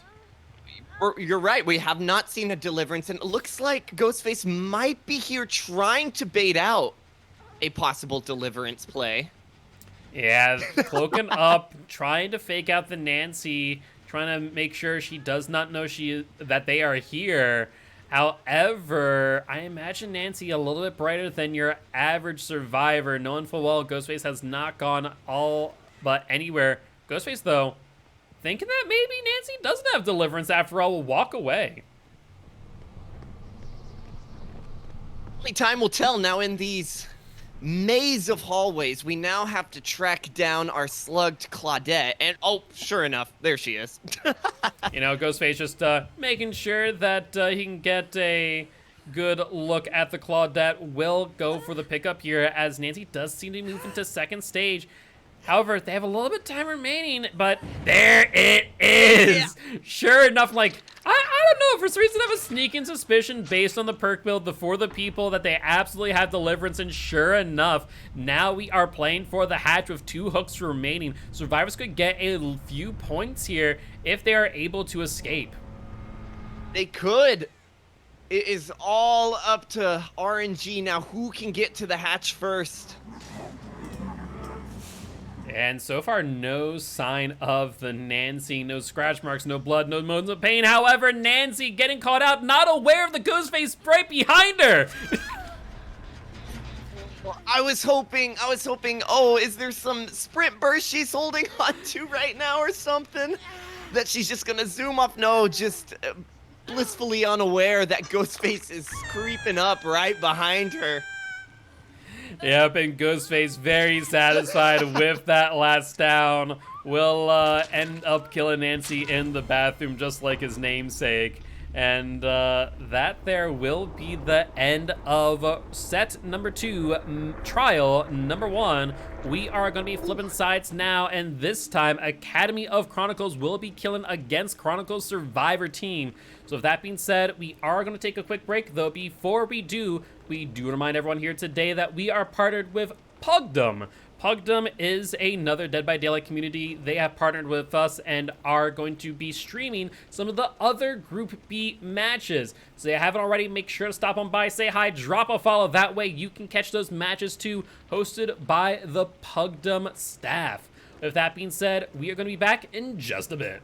You're right, we have not seen a Deliverance, and it looks like Ghostface might be here trying to bait out a possible Deliverance play. Yeah, cloaking up, trying to fake out the Nancy, trying to make sure she does not know that they are here. However, I imagine Nancy a little bit brighter than your average survivor, knowing full well Ghostface has not gone all but anywhere. Ghostface, though, thinking that maybe Nancy doesn't have Deliverance after all, will walk away. Only time will tell now. In these maze of hallways, we now have to track down our slugged Claudette, and oh, sure enough, there she is. You know, Ghostface just making sure that he can get a good look at the Claudette. Will go for the pickup here, as Nancy does seem to move into second stage. However, they have a little bit of time remaining, but there it is. Yeah. Sure enough, like, I don't know, for some reason I have a sneaking suspicion based on the perk build for the people that they absolutely have Deliverance, and sure enough, now we are playing for the hatch with 2 hooks remaining. Survivors could get a few points here if they are able to escape. They could. It is all up to RNG now. Who can get to the hatch first? And so far, no sign of the Nancy. No scratch marks, no blood, no moans of pain. However, Nancy getting caught out, not aware of the Ghostface right behind her. I was hoping, oh, is there some sprint burst she's holding on to right now or something? That she's just gonna zoom up? No, just blissfully unaware that Ghostface is creeping up right behind her. Yep, and Ghostface very satisfied with that last down. Will end up killing Nancy in the bathroom, just like his namesake. And that there will be the end of set number 2, trial number 1. We are going to be flipping sides now, and this time Academy of Chronicles will be killing against Chronicles Survivor team. So with that being said, we are going to take a quick break, though before we do remind everyone here today that we are partnered with Pugdom. Pugdom is another Dead by Daylight community. They have partnered with us and are going to be streaming some of the other Group B matches. So if you haven't already, make sure to stop on by, say hi, drop a follow. That way you can catch those matches too, hosted by the Pugdom staff. With that being said, we are going to be back in just a bit.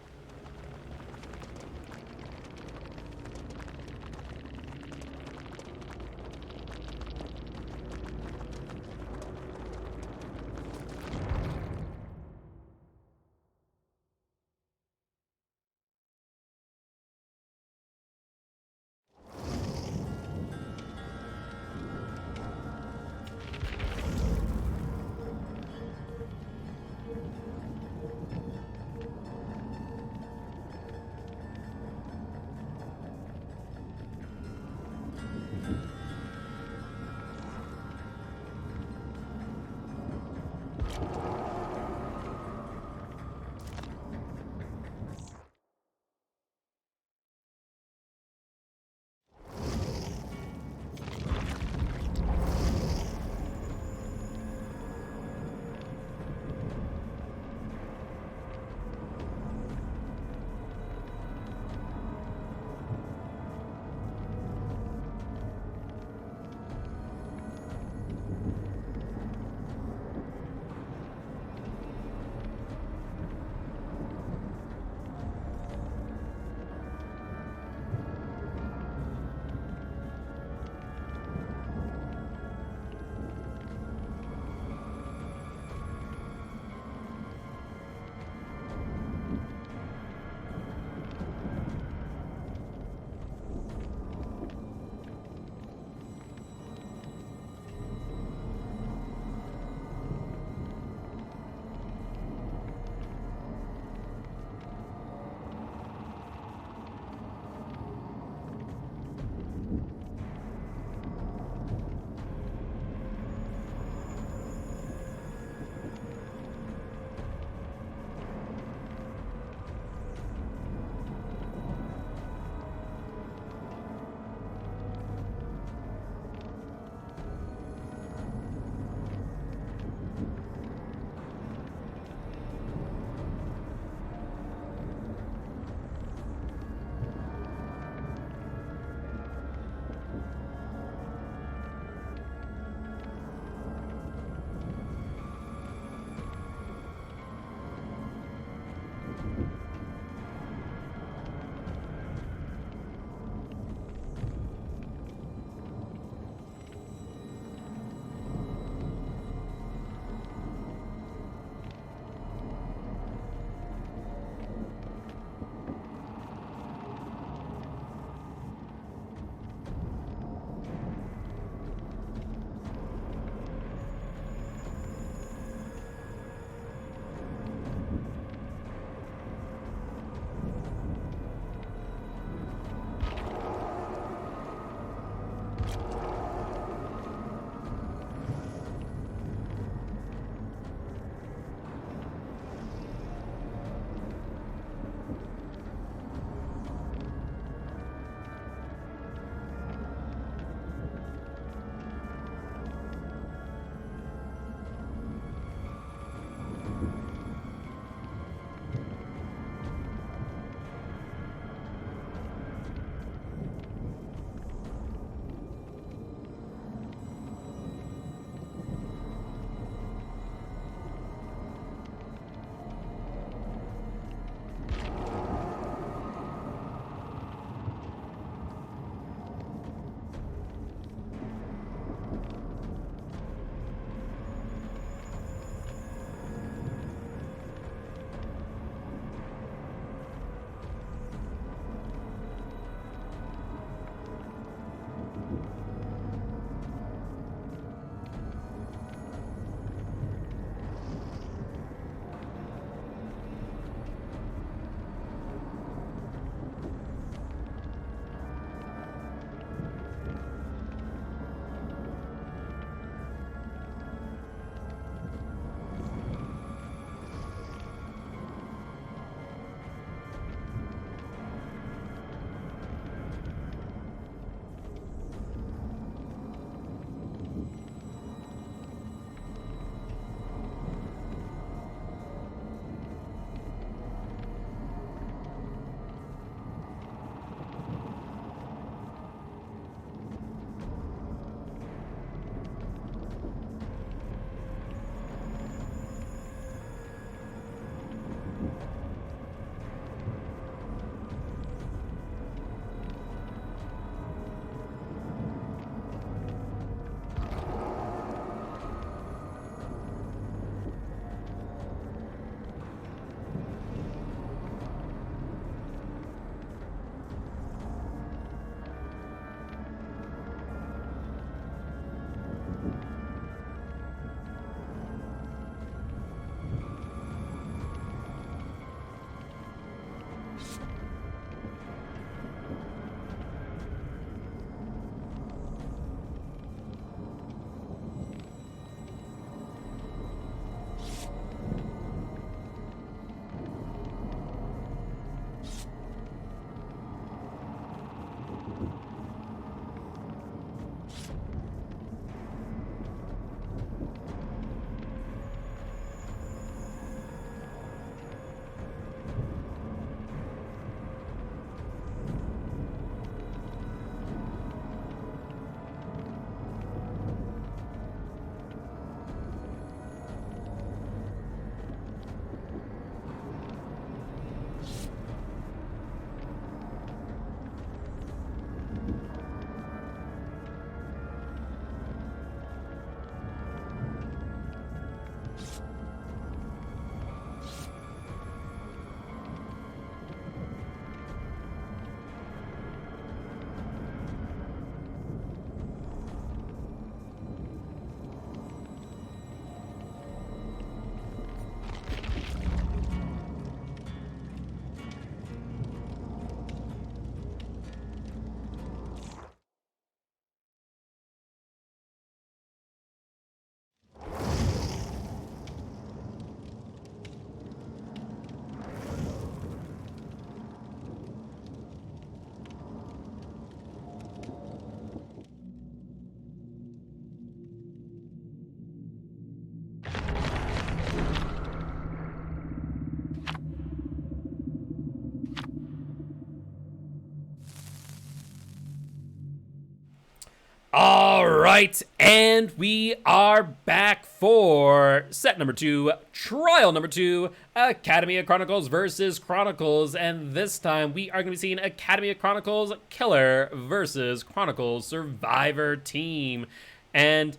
All right, and we are back for set number 2, trial number 2, Academy of Chronicles versus Chronicles, and this time we are going to be seeing Academy of Chronicles Killer versus Chronicles Survivor team. And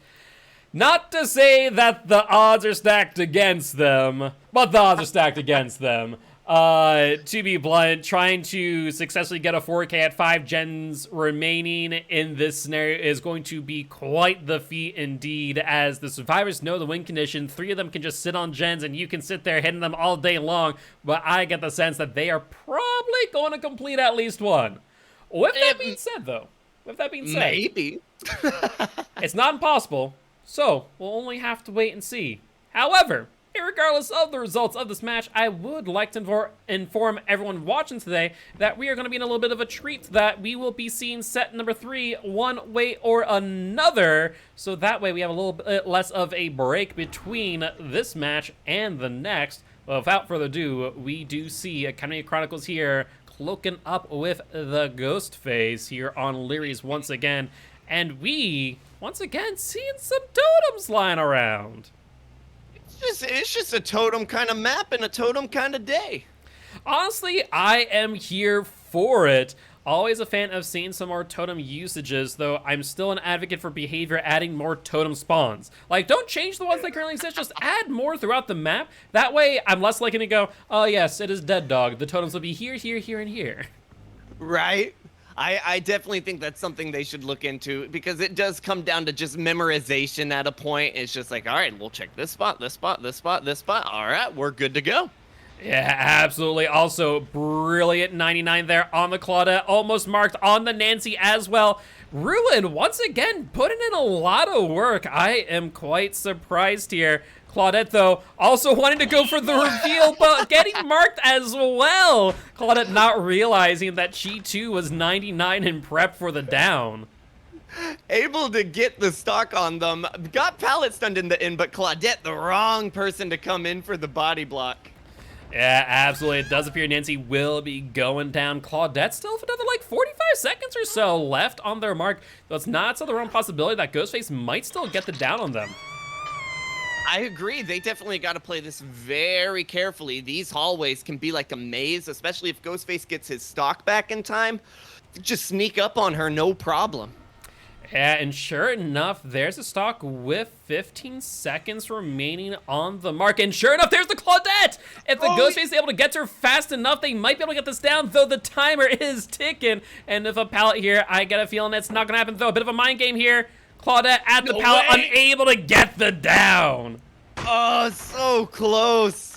not to say that the odds are stacked against them, but the odds are stacked against them. To be blunt, trying to successfully get a 4K at 5 gens remaining in this scenario is going to be quite the feat indeed, as the survivors know the win condition. 3 of them can just sit on gens and you can sit there hitting them all day long, but I get the sense that they are probably going to complete at least one. With that being said, though, With that being said, Maybe. it's not impossible, so we'll only have to wait and see. However, regardless of the results of this match, I would like to inform everyone watching today that we are going to be in a little bit of a treat, that we will be seeing set number 3 one way or another, so that way we have a little bit less of a break between this match and the next. Well, without further ado, we do see Academy of Chronicles here cloaking up with the ghost phase here on Lyri's once again, and we once again seeing some totems lying around. It's just a totem kind of map and a totem kind of day. Honestly, I am here for it. Always a fan of seeing some more totem usages, though I'm still an advocate for behavior adding more totem spawns. Like, don't change the ones that currently exist, just add more throughout the map. That way, I'm less likely to go, oh yes, it is Dead Dog. The totems will be here, here, here, and here. Right? I definitely think that's something they should look into, because it does come down to just memorization at a point. It's just like, all right, we'll check this spot, this spot, this spot, this spot. All right, we're good to go. Yeah, absolutely. Also, brilliant 99 there on the Claudette. Almost marked on the Nancy as well. Ruin, once again, putting in a lot of work. I am quite surprised here. Claudette, though, also wanting to go for the reveal, but getting marked as well. Claudette not realizing that she, too, was 99 and prepped for the down. Able to get the stock on them. Got pallet stunned in the end, but Claudette, the wrong person to come in for the body block. Yeah, absolutely. It does appear Nancy will be going down. Claudette still have another, like, 45 seconds or so left on their mark. Though it's not so the wrong possibility that Ghostface might still get the down on them. I agree. They definitely got to play this very carefully. These hallways can be like a maze, especially if Ghostface gets his stock back in time. Just sneak up on her, no problem. Yeah, and sure enough, there's a stock with 15 seconds remaining on the mark. And sure enough, there's the Claudette! If the Ghostface is able to get to her fast enough, they might be able to get this down, though the timer is ticking. And if a pallet here, I get a feeling it's not going to happen, though. A bit of a mind game here. Claudette at the pallet, unable to get the down. Oh, so close.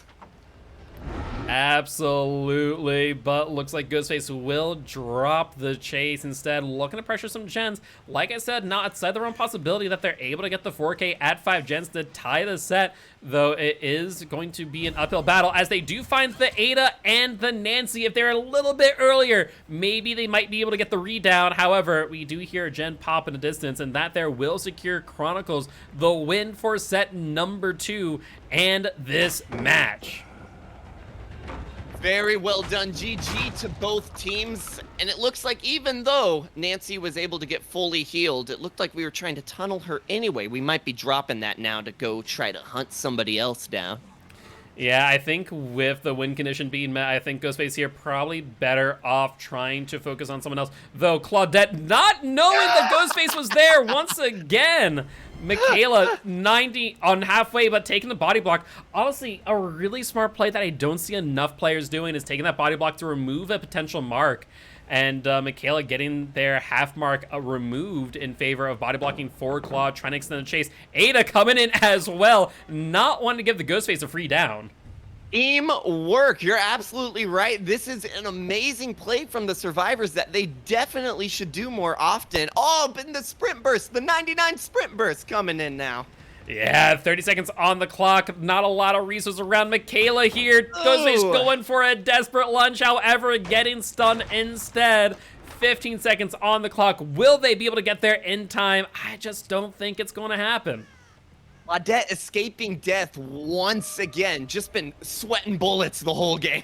Absolutely, but looks like Ghostface will drop the chase instead, looking to pressure some gens. Like I said, not outside the realm possibility that they're able to get the 4K at 5 gens to tie the set, though it is going to be an uphill battle as they do find the Ada and the Nancy. If they're a little bit earlier, maybe they might be able to get the redown. However, we do hear a gen pop in the distance, and that there will secure Chronicles the win for set number 2 and this match. Very well done, GG to both teams. And it looks like even though Nancy was able to get fully healed, it looked like we were trying to tunnel her anyway. We might be dropping that now to go try to hunt somebody else down. Yeah, I think with the win condition being met, I think Ghostface here probably better off trying to focus on someone else. Though Claudette not knowing that Ghostface was there once again. Michaela 90 on halfway, but taking the body block. Honestly, a really smart play that I don't see enough players doing is taking that body block to remove a potential mark. And Michaela getting their half mark removed in favor of body blocking for Claude, trying to extend the chase. Ada coming in as well, not wanting to give the Ghostface a free down. Team work. You're absolutely right. This is an amazing play from the survivors that they definitely should do more often. Oh, but the sprint burst, the 99 sprint burst coming in now. Yeah, 30 seconds on the clock. Not a lot of resources around. Michaela here. Ghostface going for a desperate lunge, however, getting stunned instead. 15 seconds on the clock. Will they be able to get there in time? I just don't think it's going to happen. Claudette escaping death once again. Just been sweating bullets the whole game.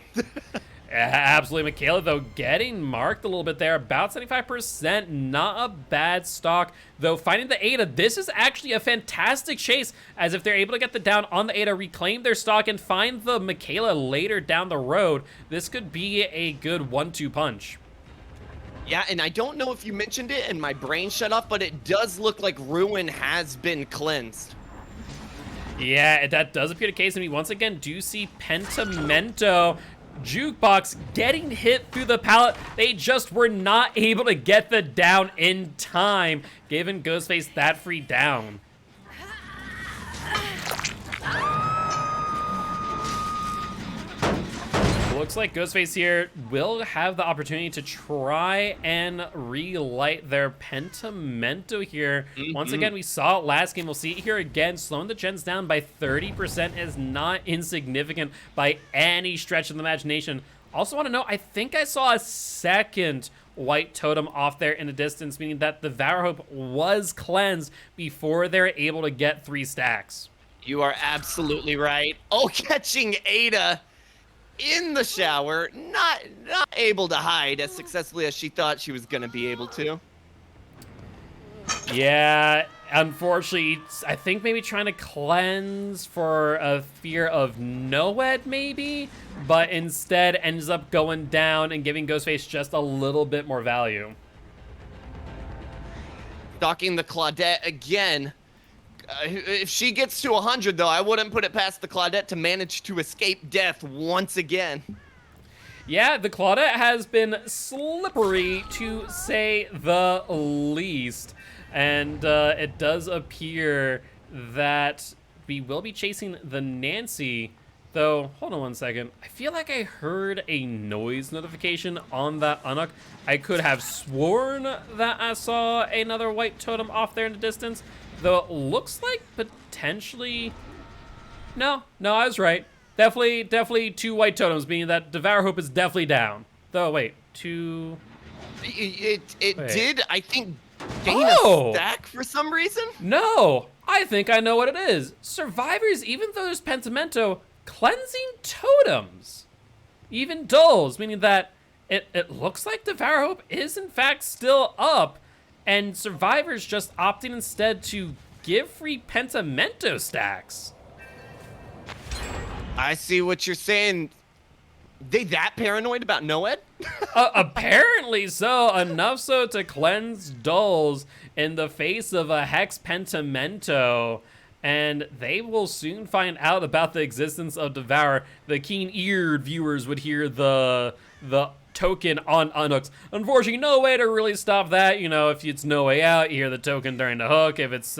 Absolutely. Michaela, though, getting marked a little bit there. About 75%. Not a bad stock. Though, finding the Ada, this is actually a fantastic chase, as if they're able to get the down on the Ada, reclaim their stock, and find the Michaela later down the road, this could be a good 1-2 punch. Yeah, and I don't know if you mentioned it and my brain shut off, but it does look like Ruin has been cleansed. Yeah, that does appear the case, and we once again do see Pentimento Jukebox getting hit through the pallet. They just were not able to get the down in time, giving Ghostface that free down. looks like Ghostface here will have the opportunity to try and relight their Pentimento here. Once again, we saw it last game. We'll see it here again. Slowing the gens down by 30% is not insignificant by any stretch of the imagination. Also want to know, I think I saw a second white totem off there in the distance, meaning that the Hope was cleansed before they're able to get 3 stacks. You are absolutely right. Oh, catching Ada in the shower, not able to hide as successfully as she thought she was going to be able to. Yeah, unfortunately, I think maybe trying to cleanse for a fear of Noed, maybe, but instead ends up going down and giving Ghostface just a little bit more value. Stalking the Claudette again. If she gets to 100, though, I wouldn't put it past the Claudette to manage to escape death once again. Yeah, the Claudette has been slippery, to say the least. And it does appear that we will be chasing the Nancy, though, hold on one second. I feel like I heard a noise notification on that unhook. I could have sworn that I saw another white totem off there in the distance, though it looks like potentially... No, I was right. Definitely 2 white totems, meaning that Hope is definitely down. Though, wait, 2... It Wait. did, I think, gain a stack for some reason? No, I think I know what it is. Survivors, even though there's Pentimento, cleansing totems. Even dulls, meaning that it looks like Hope is in fact still up, and survivors just opting instead to give free Pentimento stacks. I see what you're saying. They that paranoid about Noed? Apparently so, enough so to cleanse dulls in the face of a Hex Pentimento, and they will soon find out about the existence of Devour. The keen-eared viewers would hear the token on unhooks. Unfortunately, no way to really stop that. You know, if it's no way out, you hear the token during the hook. If it's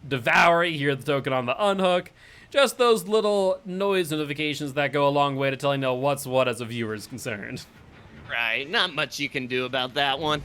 Devour, you hear the token on the unhook. Just those little noise notifications that go a long way to telling you what's what as a viewer is concerned. Right, not much you can do about that one.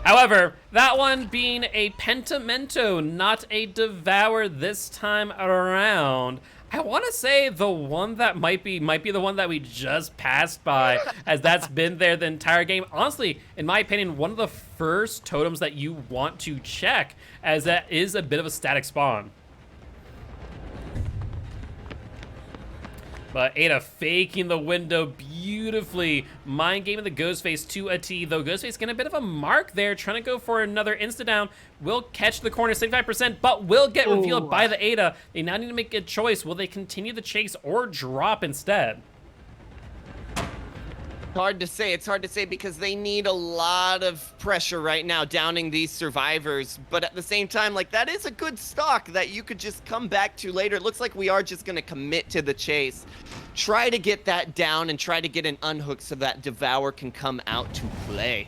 However, that one being a Pentimento, not a Devour this time around. I want to say the one that might be the one that we just passed by, as that's been there the entire game. Honestly, in my opinion, one of the first totems that you want to check, as that is a bit of a static spawn. But Ada faking the window beautifully, mind gaming the Ghostface to a T, though Ghostface getting a bit of a mark there, trying to go for another insta-down. Will catch the corner 75%, but will get revealed by the Ada. They now need to make a choice. Will they continue the chase or drop instead? It's hard to say because they need a lot of pressure right now downing these survivors, but at the same time, like, that is a good stock that you could just come back to later. It looks like we are just going to commit to the chase, try to get that down and try to get an unhook so that Devour can come out to play.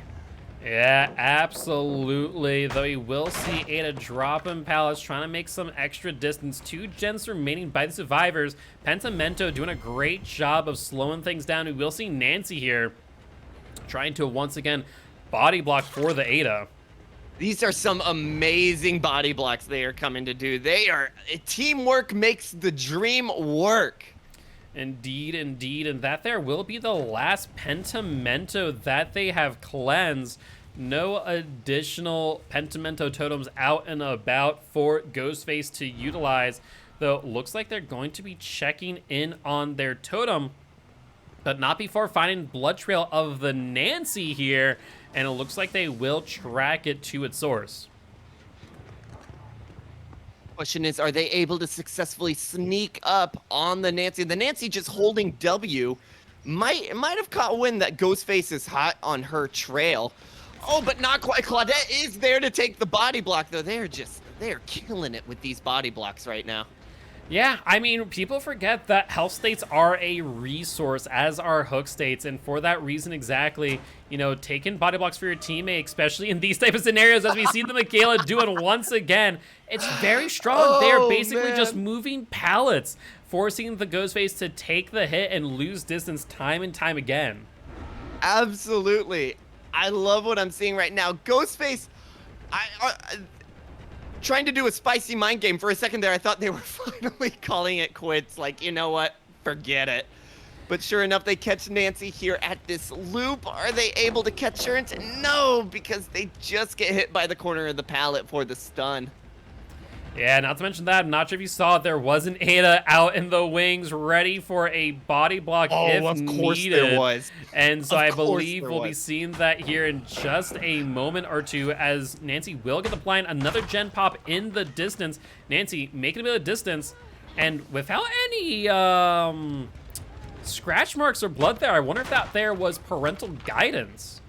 Yeah, absolutely. Though you will see Ada dropping pallets, trying to make some extra distance. 2 gens remaining by the survivors. Pentimento doing a great job of slowing things down. We will see Nancy here trying to once again body block for the Ada. These are some amazing body blocks they are coming to do. Teamwork makes the dream work. Indeed, indeed, and that there will be the last Pentimento that they have cleansed. No additional Pentimento totems out and about for Ghostface to utilize, though it looks like they're going to be checking in on their totem, but not before finding blood trail of the Nancy here, and it looks like they will track it to its source. Question is, are they able to successfully sneak up on the Nancy? The Nancy just holding W might have caught wind that Ghostface is hot on her trail. Oh, but not quite. Claudette is there to take the body block, though. They're killing it with these body blocks right now. Yeah, I mean, people forget that health states are a resource, as are hook states, and for that reason exactly, you know, taking body blocks for your teammate, especially in these type of scenarios, as we see the Michaela doing once again, it's very strong. They're basically just moving pallets forcing the Ghostface to take the hit and lose distance time and time again. Absolutely. I love what I'm seeing right now. Ghostface, trying to do a spicy mind game for a second there. I thought they were finally calling it quits. Like, you know what? Forget it. But sure enough, they catch Nancy here at this loop. Are they able to catch her? No, because they just get hit by the corner of the pallet for the stun. Yeah, not to mention that, I'm not sure if you saw it, there was an Ada out in the wings ready for a body block if of course needed. there was. And so Of I course believe there we'll be was. seeing that here in just a moment or two as Nancy will get the blind. Another gen pop in the distance. Nancy making a bit of distance, and without any scratch marks or blood there, I wonder if that there was parental guidance.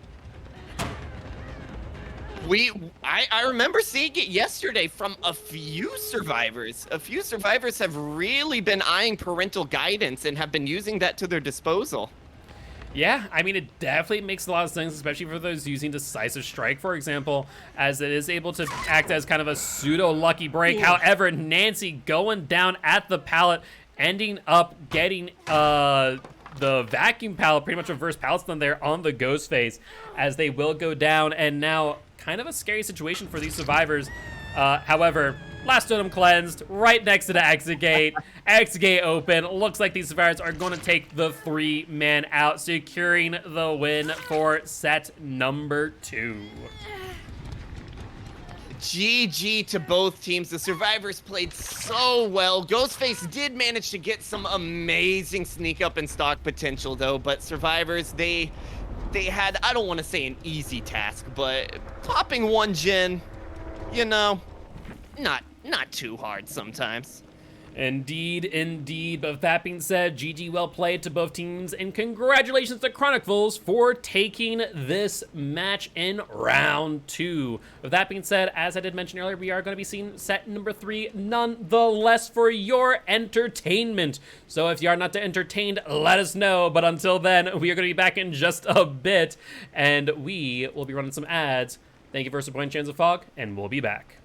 I remember seeing it yesterday from a few survivors. A few survivors have really been eyeing parental guidance and have been using that to their disposal. Yeah, I mean, it definitely makes a lot of sense, especially for those using Decisive Strike, for example, as it is able to act as kind of a pseudo-lucky break. However, Nancy going down at the pallet, ending up getting the vacuum pallet, pretty much reverse pallet stun there on the Ghostface, as they will go down, and now kind of a scary situation for these survivors. However, last totem cleansed, right next to the exit gate. Exit gate open. Looks like these survivors are going to take the 3-man out, securing the win for set number 2. GG to both teams. The survivors played so well. Ghostface did manage to get some amazing sneak up and stock potential though, but survivors, they had, I don't want to say an easy task, but popping one gen, you know, not too hard sometimes. Indeed, indeed. But with that being said, GG well played to both teams, and congratulations to Chronicles for taking this match in round 2. With that being said, as I did mention earlier, we are going to be seeing set number 3 nonetheless for your entertainment. So if you are not entertained, let us know. But until then, we are going to be back in just a bit, and we will be running some ads. Thank you for supporting Chance of Fog, and we'll be back.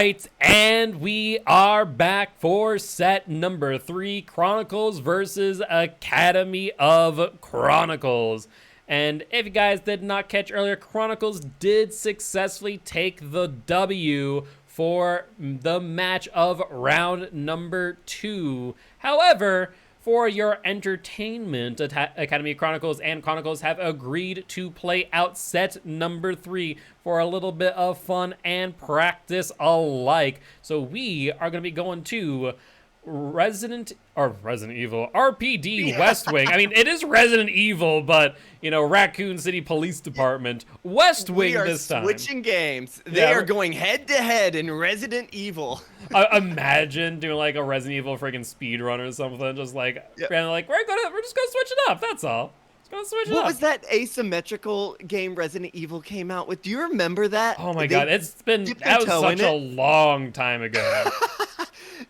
right, and we are back for set number 3, Chronicles versus Academy of Chronicles. And if you guys did not catch earlier, Chronicles did successfully take the W for the match of round number 2. However, for your entertainment, Academy of Chronicles and Chronicles have agreed to play out set number 3 for a little bit of fun and practice alike. So we are going to be going to Resident Evil, RPD West Wing. I mean, it is Resident Evil, but, you know, Raccoon City Police Department. West Wing this time. We are switching games. They are going head-to-head in Resident Evil. Imagine doing, like, a Resident Evil freaking speed run or something. Just, like, we're just going to switch it up. That's all. What was that asymmetrical game Resident Evil came out with? Do you remember that? Oh, my God. That was such a long time ago.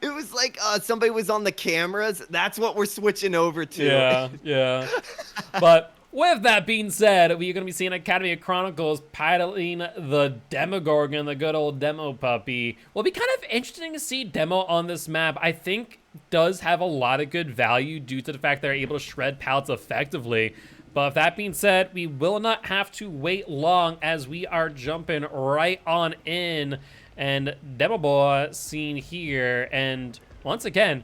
It was like somebody was on the cameras. That's what we're switching over to. Yeah. But with that being said, we're going to be seeing Academy of Chronicles piloting the Demogorgon, the good old Demo puppy. Will be kind of interesting to see Demo on this map. I think does have a lot of good value due to the fact they're able to shred pallets effectively. But with that being said, we will not have to wait long as we are jumping right on in. And Demo Boy seen here, and once again,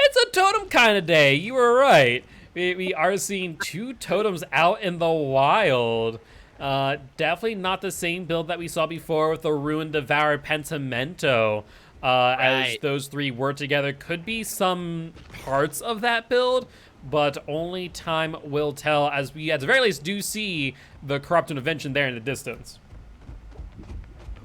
it's a totem kind of day. You were right. We are seeing 2 totems out in the wild. Definitely not the same build that we saw before with the Ruin Devour Pentimento. As those 3 were together. Could be some parts of that build, but only time will tell, as we at the very least do see the Corrupt Intervention there in the distance.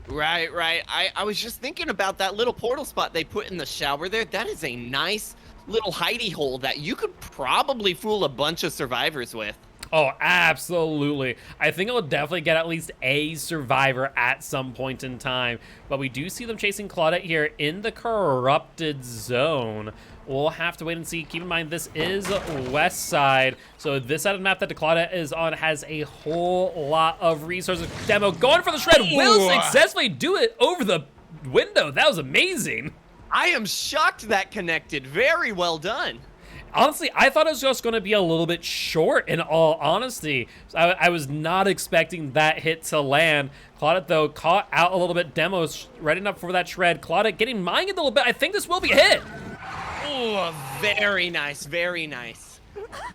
Right. I was just thinking about that little portal spot they put in the shower there. That is a nice little hidey hole that you could probably fool a bunch of survivors with. Oh, absolutely. I think it will definitely get at least a survivor at some point in time. But we do see them chasing Claudette here in the corrupted zone. We'll have to wait and see. Keep in mind, this is west side. So this side of the map that the Claudette is on has a whole lot of resources. Demo going for the shred. Will successfully do it over the window. That was amazing. I am shocked that connected. Very well done. Honestly, I thought it was just going to be a little bit short, in all honesty. So I was not expecting that hit to land. Claudette, though, caught out a little bit. Demo's ready enough for that shred. Claudette getting mined a little bit. I think this will be a hit. Oh, very nice, very nice.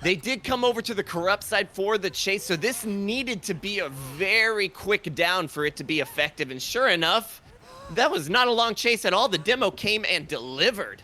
They did come over to the corrupt side for the chase, so this needed to be a very quick down for it to be effective. And sure enough, that was not a long chase at all. The Demo came and delivered.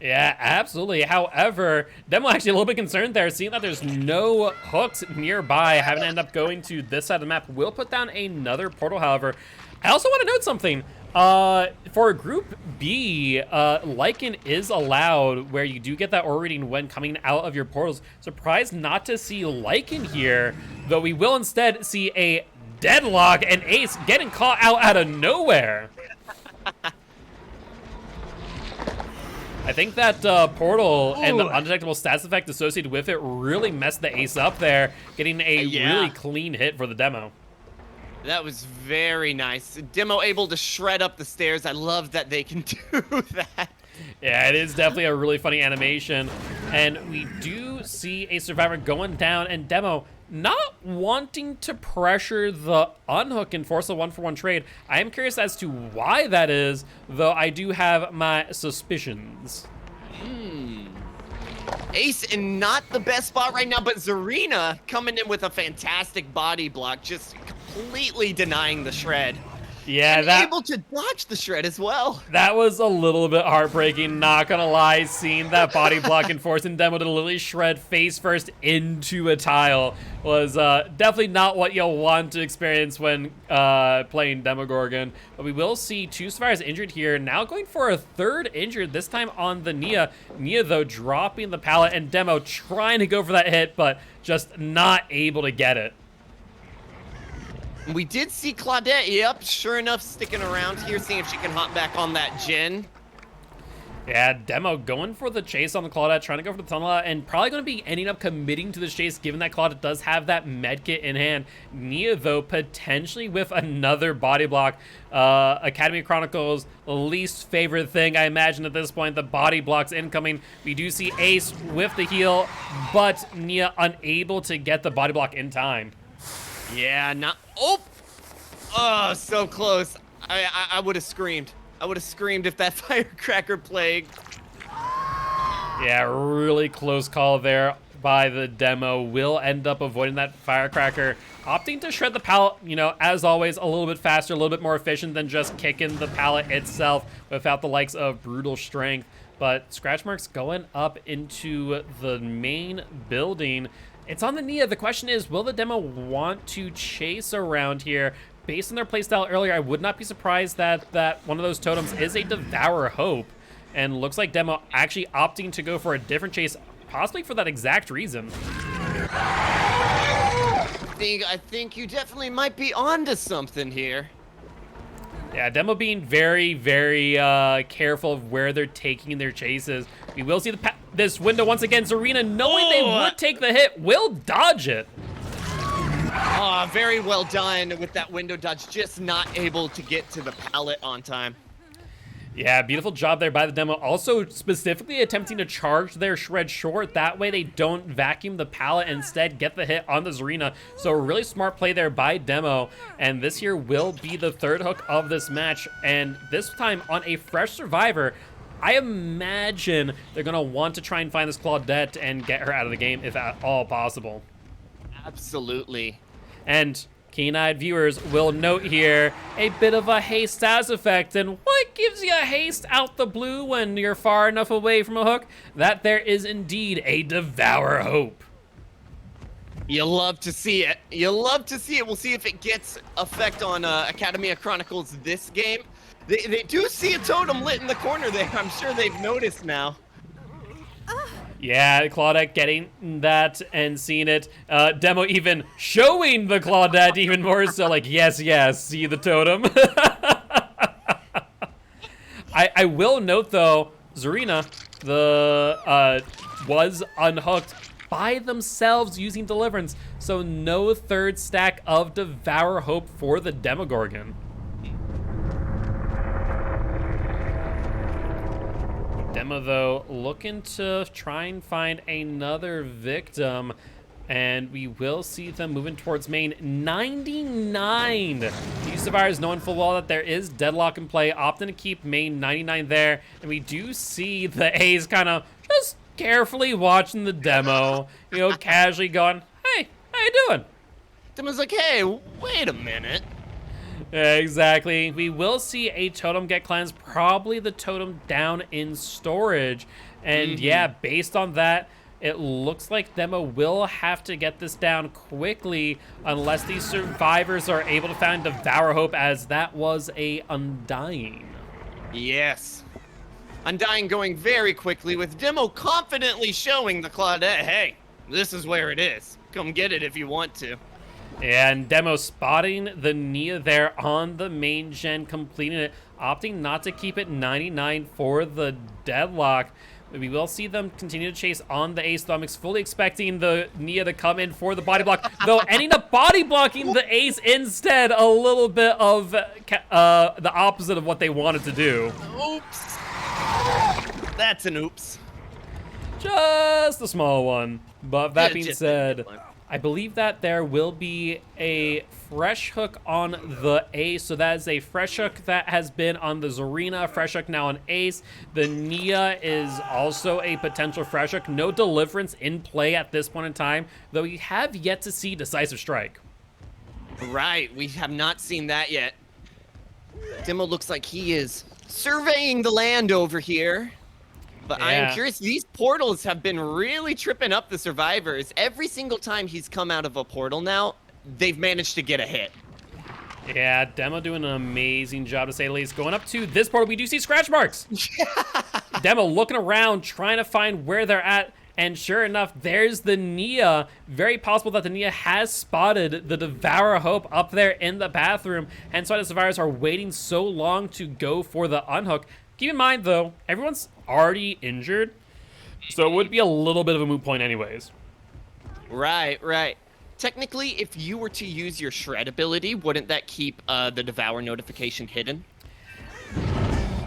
Yeah, absolutely. However, Demo actually a little bit concerned there, seeing that there's no hooks nearby, having to end up going to this side of the map. Will put down another portal, however. I also want to note something. For Group B, Lycan is allowed, where you do get that aura reading when coming out of your portals. Surprised not to see Lycan here, though we will instead see a Deadlock and Ace getting caught out of nowhere. I think that portal and the undetectable stats effect associated with it really messed the Ace up there, getting a really clean hit for the Demo. That was very nice. Demo able to shred up the stairs. I love that they can do that. Yeah, it is definitely a really funny animation. And we do see a survivor going down, and Demo not wanting to pressure the unhook and force a 1-for-1 trade. I am curious as to why that is, though I do have my suspicions. Ace in not the best spot right now, but Zarina coming in with a fantastic body block, just completely denying the shred. Yeah, and able to dodge the shred as well. That was a little bit heartbreaking, not gonna lie. Seeing that body block and forcing Demo to literally shred face first into a tile was definitely not what you'll want to experience when playing Demogorgon. But we will see 2 survivors injured here. Now going for a 3rd injured, this time on the Nia. Nia, though, dropping the pallet, and Demo trying to go for that hit, but just not able to get it. We did see Claudette, yep, sure enough, sticking around here, seeing if she can hop back on that gen. Yeah, Demo going for the chase on the Claudette, trying to go for the tunnel, and probably going to be ending up committing to the chase, given that Claudette does have that medkit in hand. Nia, though, potentially with another body block. Academy of Chronicles' least favorite thing, I imagine, at this point. The body blocks incoming. We do see Ace with the heal, but Nia unable to get the body block in time. Yeah, not. Oh, so close. I would have screamed. I would have screamed if that firecracker played. Yeah, really close call there by the Demo. Will end up avoiding that firecracker, opting to shred the pallet, you know, as always, a little bit faster, a little bit more efficient than just kicking the pallet itself without the likes of brutal strength. But scratch marks going up into the main building. It's on the Nia. The question is, will the Demo want to chase around here? Based on their playstyle earlier, I would not be surprised that one of those totems is a Devour Hope. And looks like Demo actually opting to go for a different chase, possibly for that exact reason. I think you definitely might be onto something here. Yeah, Demo being very, very careful of where they're taking their chases. We will see this window once again. Zarina, knowing they would take the hit, will dodge it. Oh, very well done with that window dodge, just not able to get to the pallet on time. Yeah, beautiful job there by the Demo. Also, specifically attempting to charge their shred short. That way they don't vacuum the pallet, instead get the hit on the Zarina. So a really smart play there by Demo. And this here will be the third hook of this match. And this time on a fresh survivor. I imagine they're going to want to try and find this Claudette and get her out of the game if at all possible. Absolutely. And keen-eyed viewers will note here a bit of a haste status effect. And what gives you a haste out the blue when you're far enough away from a hook? That there is indeed a Devour Hope. You love to see it. You love to see it. We'll see if it gets effect on Academy of Chronicles this game. They do see a totem lit in the corner there. I'm sure they've noticed now. Yeah, Claudette getting that and seeing it. Demo even showing the Claudette even more so, like, yes, see the totem. I will note, though, Zarina was unhooked by themselves using Deliverance, so no third stack of Devour Hope for the Demogorgon. Demo, though, looking to try and find another victim, and we will see them moving towards main. 99. These survivors knowing full well that there is deadlock in play, opting to keep main 99 there, and we do see the A's kind of just carefully watching the Demo, you know, casually going, hey, how you doing? Demo's like, hey, wait a minute. Yeah, exactly. We will see a totem get cleansed, probably the totem down in storage. And yeah, based on that, it looks like Demo will have to get this down quickly unless these survivors are able to find Devour Hope, as that was a Undying. Yes. Undying going very quickly with Demo confidently showing the Claudette, hey, this is where it is. Come get it if you want to. And Demo spotting the Nia there on the main gen, completing it, opting not to keep it 99 for the deadlock. We will see them continue to chase on the Ace, though I'm fully expecting the Nia to come in for the body block, though ending up body blocking the Ace instead. A little bit of the opposite of what they wanted to do. Oops. That's an oops. Just a small one. But that being said, I believe that there will be a fresh hook on the Ace. So that is a fresh hook that has been on the Zarina, fresh hook now on Ace. The Nia is also a potential fresh hook. No Deliverance in play at this point in time, though we have yet to see Decisive Strike. Right, we have not seen that yet. Demo looks like he is surveying the land over here. But I am curious, these portals have been really tripping up the survivors. Every single time he's come out of a portal now, they've managed to get a hit. Yeah, Demo doing an amazing job, to say the least. Going up to this portal, we do see scratch marks. Demo looking around, trying to find where they're at. And sure enough, there's the Nia. Very possible that the Nia has spotted the Devour Hope up there in the bathroom. Hence why the survivors are waiting so long to go for the unhook. Keep in mind, though, everyone's already injured, so it would be a little bit of a moot point anyways. Right, right. Technically, if you were to use your shred ability, wouldn't that keep the devour notification hidden?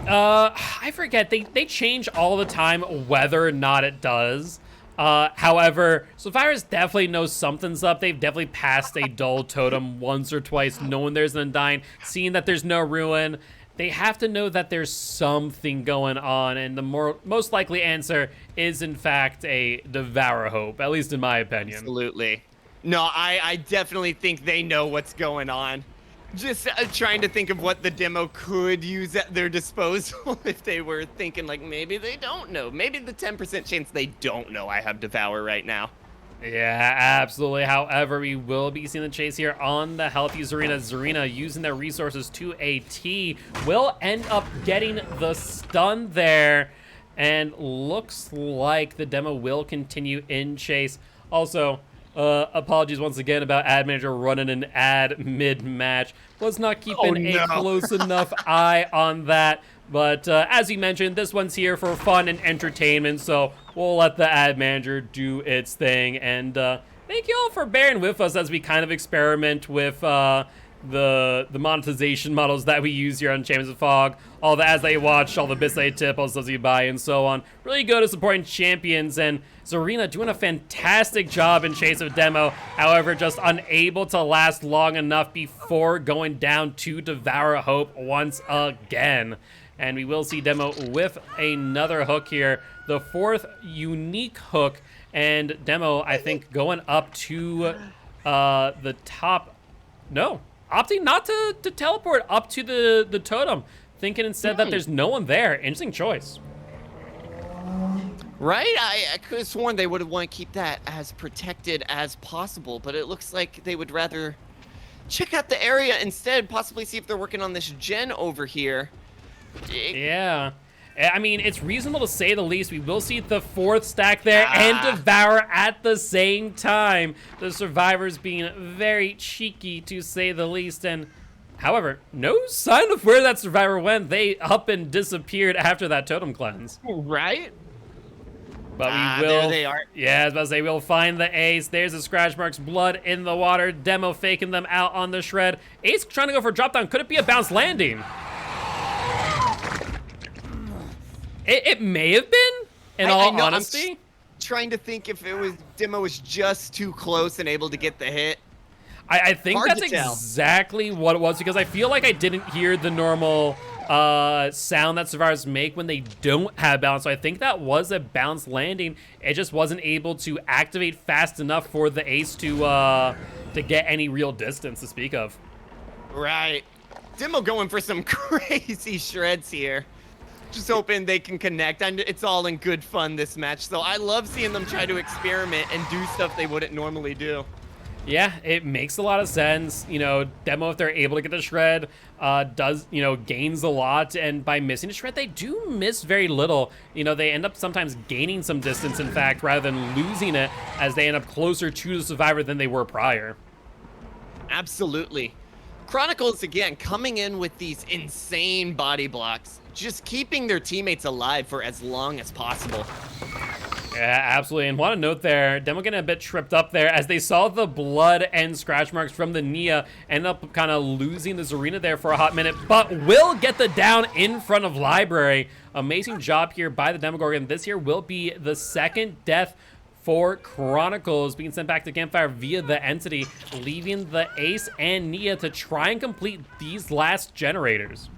I forget. They change all the time whether or not it does. However, survivors definitely know something's up. They've definitely passed a dull totem once or twice, knowing there's an Undying, seeing that there's no ruin. They have to know that there's something going on, and the most likely answer is, in fact, a Devour Hope, at least in my opinion. Absolutely. No, I definitely think they know what's going on. Just trying to think of what the demo could use at their disposal if they were thinking, like, maybe they don't know. Maybe the 10% chance they don't know I have Devour right now. Yeah, absolutely. However, we will be seeing the chase here on the healthy Zarina. Zarina, using their resources to a T, will end up getting the stun there. And looks like the demo will continue in chase. Also, apologies once again about Ad Manager running an ad mid-match. Was not keeping a close enough eye on that. But as you mentioned, this one's here for fun and entertainment, so we'll let the Ad Manager do its thing. And thank you all for bearing with us as we kind of experiment with the monetization models that we use here on Champions of Fog. All the ads that you watch, all the bits that you tip, all the stuff you buy, and so on. Really good at supporting champions, and Zarina doing a fantastic job in chase of demo. However, just unable to last long enough before going down to Devour Hope once again. And we will see demo with another hook here, the 4th unique hook, and demo, I think, going up to the top. No, opting not to teleport up to the totem, thinking instead that there's no one there. Interesting choice. Right? I could have sworn they would have wanted to keep that as protected as possible, but it looks like they would rather check out the area instead, possibly see if they're working on this gen over here. Yeah. I mean, it's reasonable to say the least. We will see the 4th stack there and Devour at the same time. The survivors being very cheeky, to say the least. And, however, no sign of where that survivor went. They up and disappeared after that totem cleanse. Right? But we will. There they are. Yeah, I was about to say, we'll find the ace. There's the scratch marks, blood in the water. Demo faking them out on the shred. Ace trying to go for a drop down. Could it be a bounce landing? It may have been, in all honesty. I'm trying to think if it was demo was just too close and able to get the hit. I think Hard that's to tell. exactly what it was, because I feel like I didn't hear the normal sound that survivors make when they don't have balance. So I think that was a bounce landing. It just wasn't able to activate fast enough for the ace to get any real distance to speak of. Right. Demo going for some crazy shreds here. Just hoping they can connect. And it's all in good fun, this match. So I love seeing them try to experiment and do stuff they wouldn't normally do. Yeah, it makes a lot of sense. You know, demo, if they're able to get the shred, gains a lot. And by missing a shred, they do miss very little. You know, they end up sometimes gaining some distance, in fact, rather than losing it, as they end up closer to the survivor than they were prior. Absolutely. Chronicles, again, coming in with these insane body blocks, just keeping their teammates alive for as long as possible. Yeah, absolutely. And want to note there, demo getting a bit tripped up there as they saw the blood and scratch marks from the Nia, end up kind of losing the Zarina there for a hot minute, but will get the down in front of Library. Amazing job here by the Demogorgon. This here will be the 2nd death for Chronicles, being sent back to Campfire via the entity, leaving the Ace and Nia to try and complete these last generators.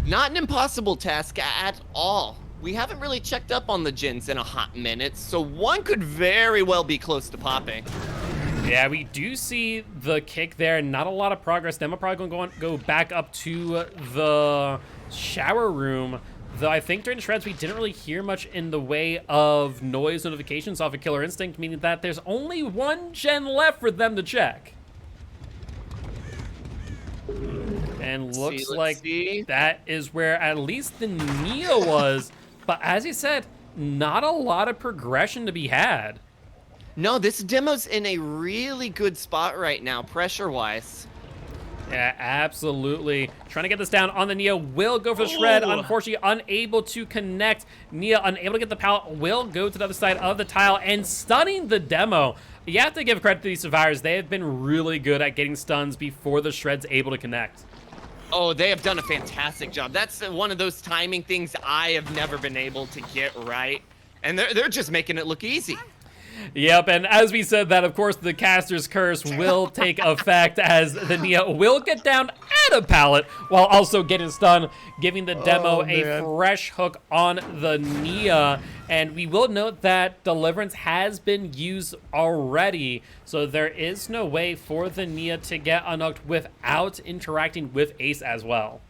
Not an impossible task at all. We haven't really checked up on the gens in a hot minute, so one could very well be close to popping. Yeah, we do see the kick there. Not a lot of progress. Demo probably going to go back up to the shower room. Though I think during the shreds, we didn't really hear much in the way of noise notifications off of Killer Instinct, meaning that there's only one gen left for them to check. And looks like that is where at least the Nia was. But as you said, not a lot of progression to be had. No, this demo's in a really good spot right now, pressure-wise. Yeah, absolutely. Trying to get this down on the Nia. Will go for the shred. Unfortunately, unable to connect. Nia unable to get the pallet. Will go to the other side of the tile and stunning the demo. You have to give credit to these survivors. They have been really good at getting stuns before the shred's able to connect. Oh, they have done a fantastic job. That's one of those timing things I have never been able to get right. And they're just making it look easy. Yep, and as we said that, of course, the caster's curse will take effect as the Nia will get down at a pallet while also getting stunned, giving the demo a fresh hook on the Nia. And we will note that Deliverance has been used already, so there is no way for the Nia to get unhooked without interacting with Ace as well.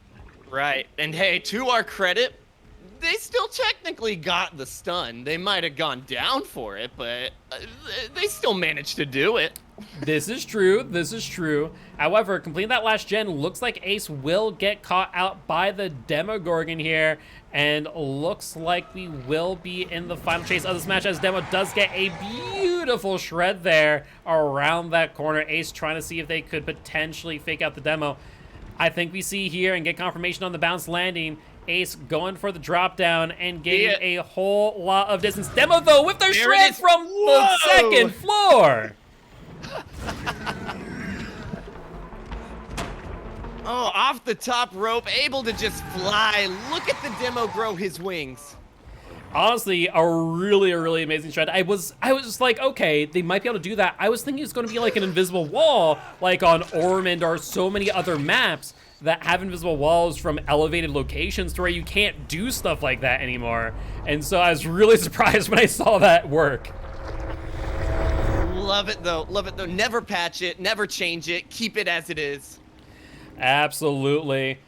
Right, and hey, to our credit, they still technically got the stun. They might have gone down for it, but they still managed to do it. This is true. This is true. However, completing that last gen looks like Ace will get caught out by the Demogorgon here, and looks like we will be in the final chase of this match as Demo does get a beautiful shred there around that corner. Ace trying to see if they could potentially fake out the Demo. I think we see here and get confirmation on the bounce landing. Ace going for the drop down and getting a whole lot of distance. Demo though with the shred from the second floor. Oh, off the top rope, able to just fly. Look at the Demo grow his wings. Honestly, a really amazing shred. I was just like, okay, they might be able to do that. I was thinking it's going to be like an invisible wall, like on Ormond or so many other maps that have invisible walls from elevated locations to where you can't do stuff like that anymore. And so I was really surprised when I saw that work. Love it though, love it though. Never patch it, never change it, keep it as it is. Absolutely.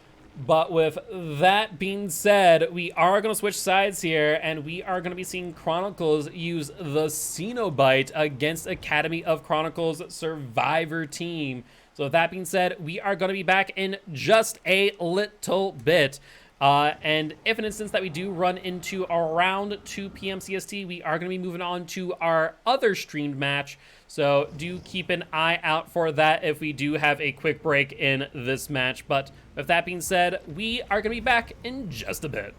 But with that being said, we are going to switch sides here, and we are going to be seeing Chronicles use the Cenobite against Academy of Chronicles Survivor team. So with that being said, we are going to be back in just a little bit. And if an instance that we do run into around 2 p.m. CST, we are going to be moving on to our other streamed match. So do keep an eye out for that if we do have a quick break in this match. But with that being said, we are going to be back in just a bit.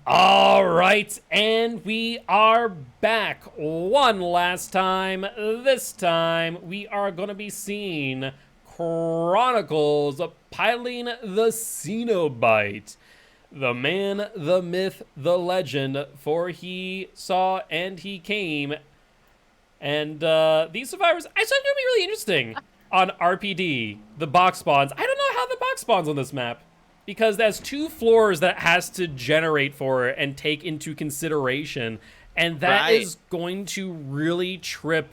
All right, and we are back one last time. This time, we are going to be seeing Chronicles piloting the Cenobite. The man, the myth, the legend, for he saw and he came. And these survivors, I thought it would be really interesting on RPD, the box spawns. I don't know how the box spawns on this map, because there's 2 floors that it has to generate for and take into consideration, and that is going to really trip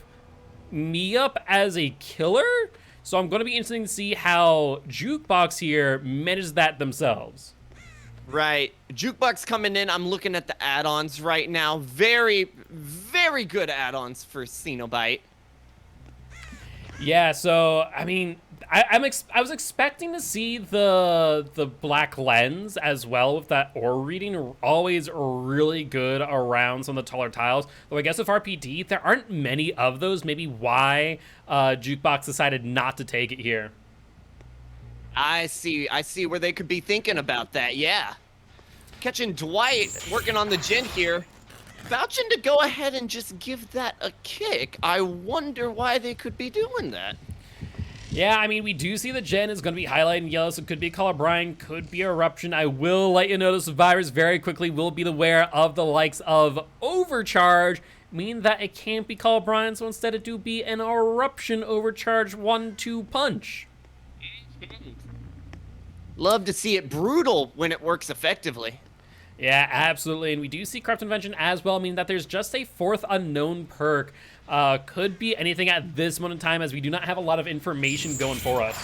me up as a killer. So I'm going to be interested to see how Jukebox here manages that themselves. Right. Jukebox coming in. I'm looking at the add-ons right now. Very, very good add-ons for Cenobite. Yeah, so, I mean, I was expecting to see the black lens as well with that ore reading. Always really good around some of the taller tiles. Though I guess with RPD, there aren't many of those. Maybe why Jukebox decided not to take it here. I see where they could be thinking about that, yeah. Catching Dwight working on the gen here. Vouching to go ahead and just give that a kick. I wonder why they could be doing that. Yeah, I mean, we do see the gen is going to be highlighted in yellow, so it could be Color Brian, could be Eruption. I will let you know the survivors very quickly will be aware of the likes of Overcharge, meaning that it can't be Color Brian, so instead it do be an Eruption Overcharge 1-2 punch. Love to see it brutal when it works effectively. Yeah, absolutely, and we do see Corrupt Invention as well, meaning that there's just a 4th unknown perk. Could be anything at this moment in time, as we do not have a lot of information going for us.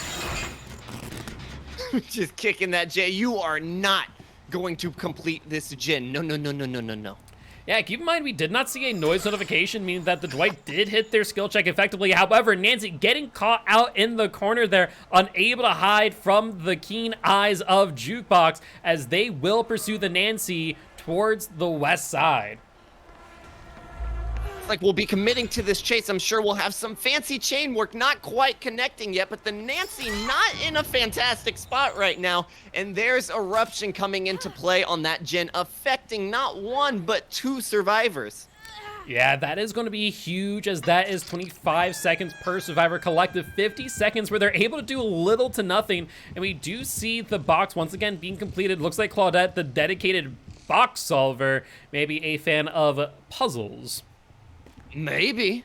Just kicking that J. You are not going to complete this gen. No, no, no, no, no, no, no. Yeah, keep in mind, we did not see a noise notification, meaning that the Dwight did hit their skill check effectively. However, Nancy getting caught out in the corner there, unable to hide from the keen eyes of Jukebox, as they will pursue the Nancy towards the west side. Like we'll be committing to this chase. I'm sure we'll have some fancy chain work, not quite connecting yet, but the Nancy not in a fantastic spot right now. And there's Eruption coming into play on that gen, affecting not 1, but 2 survivors. Yeah, that is going to be huge, as that is 25 seconds per survivor collective, 50 seconds where they're able to do little to nothing. And we do see the box once again being completed. Looks like Claudette, the dedicated box solver, maybe a fan of puzzles. Maybe.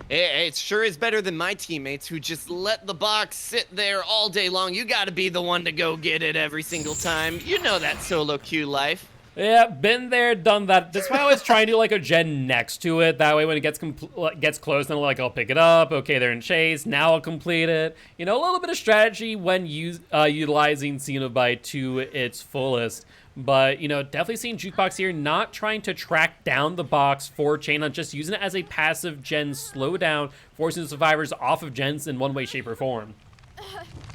It sure is better than my teammates who just let the box sit there all day long. You gotta be the one to go get it every single time. You know that solo queue life. Yeah, been there, done that. That's why I always try and do like a gen next to it. That way when it gets close, then like I'll pick it up. Okay, they're in chase. Now I'll complete it. You know, a little bit of strategy when utilizing Cenobite to its fullest. But, you know, definitely seeing Jukebox here not trying to track down the box for chain hunt, just using it as a passive gen slowdown, forcing the survivors off of gens in one way, shape, or form.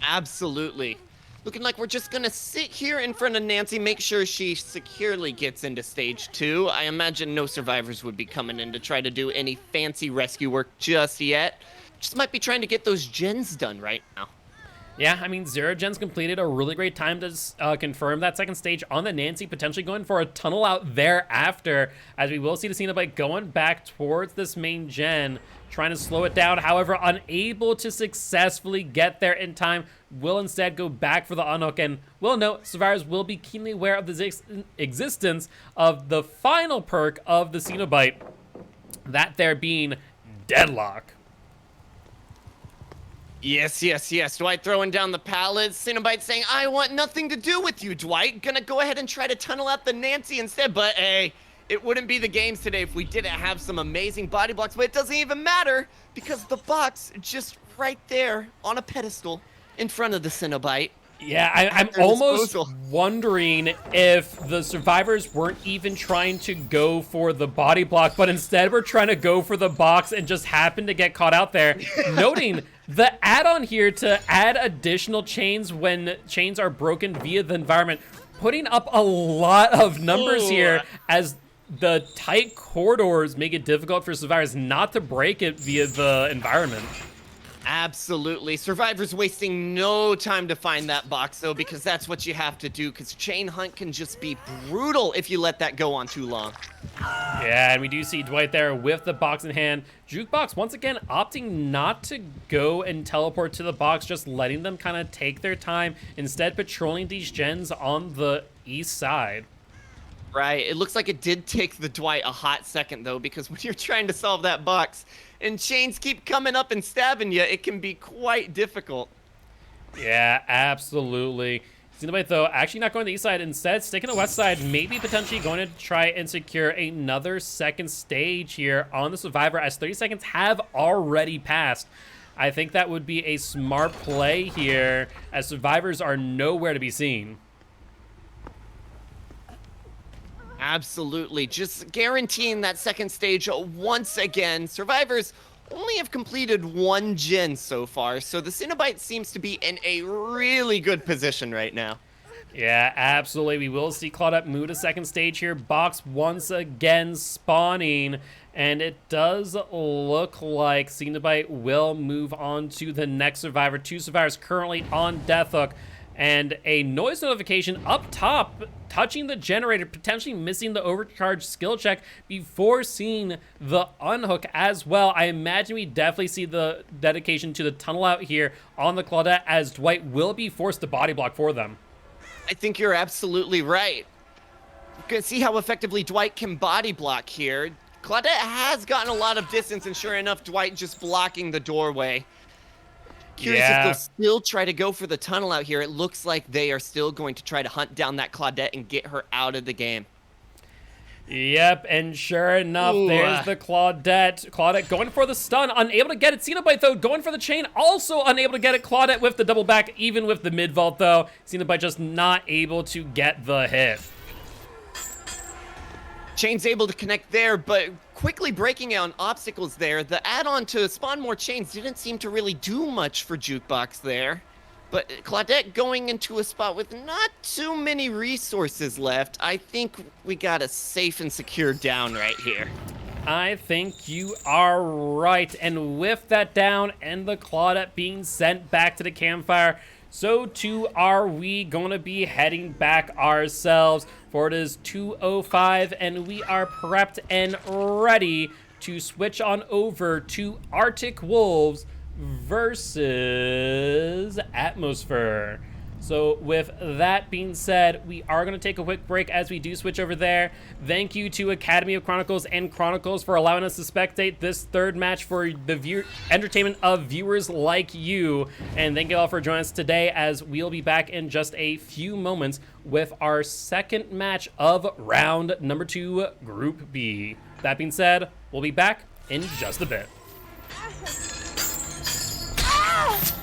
Absolutely. Looking like we're just gonna sit here in front of Nancy, make sure she securely gets into stage 2. I imagine no survivors would be coming in to try to do any fancy rescue work just yet. Just might be trying to get those gens done right now. Yeah, I mean, 0 gens completed, a really great time to confirm that second stage on the Nancy, potentially going for a tunnel out thereafter, as we will see the Cenobite going back towards this main gen, trying to slow it down. However, unable to successfully get there in time, will instead go back for the unhook, and will note survivors will be keenly aware of the existence of the final perk of the Cenobite, that there being Deadlock. Yes, yes, yes. Dwight throwing down the pallets. Cenobite saying, I want nothing to do with you, Dwight. Gonna go ahead and try to tunnel out the Nancy instead. But hey, it wouldn't be the games today if we didn't have some amazing body blocks. But it doesn't even matter because the box just right there on a pedestal in front of the Cenobite. Yeah, I'm almost wondering if the survivors weren't even trying to go for the body block, but instead were trying to go for the box and just happened to get caught out there. Noting the add-on here to add additional chains when chains are broken via the environment, putting up a lot of numbers here, as the tight corridors make it difficult for survivors not to break it via the environment. Absolutely. Survivor's wasting no time to find that box, though, because that's what you have to do, because chain hunt can just be brutal if you let that go on too long. Yeah, and we do see Dwight there with the box in hand. Jukebox, once again, opting not to go and teleport to the box, just letting them kind of take their time, instead patrolling these gens on the east side. Right. It looks like it did take the Dwight a hot second, though, because when you're trying to solve that box and chains keep coming up and stabbing you, it can be quite difficult. Yeah, absolutely. Xenobite, though, actually not going to the east side. Instead, sticking to the west side, maybe potentially going to try and secure another second stage here on the Survivor, as 30 seconds have already passed. I think that would be a smart play here, as Survivors are nowhere to be seen. Absolutely. Just guaranteeing that second stage once again. Survivors only have completed one gen so far, so the Cenobite seems to be in a really good position right now. Yeah, absolutely. We will see Claudette move to second stage here. Box once again spawning, and it does look like Cenobite will move on to the next Survivor. 2 survivors currently on Death Hook. And a noise notification up top, touching the generator, potentially missing the overcharge skill check before seeing the unhook as well. I imagine we definitely see the dedication to the tunnel out here on the Claudette, as Dwight will be forced to body block for them. I think you're absolutely right. You can see how effectively Dwight can body block here. Claudette has gotten a lot of distance, and sure enough, Dwight just blocking the doorway. Curious if they'll still try to go for the tunnel out here. It looks like they are still going to try to hunt down that Claudette and get her out of the game. Yep, and sure enough, there's the Claudette. Claudette going for the stun, unable to get it. Cenobite, though, going for the chain, also unable to get it. Claudette with the double back, even with the mid-vault, though. Cenobite just not able to get the hit. Chain's able to connect there, but quickly breaking out obstacles there. The add-on to spawn more chains didn't seem to really do much for Jukebox there. But Claudette going into a spot with not too many resources left. I think we got a safe and secure down right here. I think you are right. And with that down and the Claudette being sent back to the campfire, so too are we going to be heading back ourselves. For it is 2:05 and we are prepped and ready to switch on over to Arctic Wolves versus Atmosphere. So with that being said, we are going to take a quick break as we do switch over there. Thank you to Academy of Chronicles and Chronicles for allowing us to spectate this third match for the entertainment of viewers like you. And thank you all for joining us today, as we'll be back in just a few moments with our second match of round number 2, Group B. That being said, we'll be back in just a bit. Ah!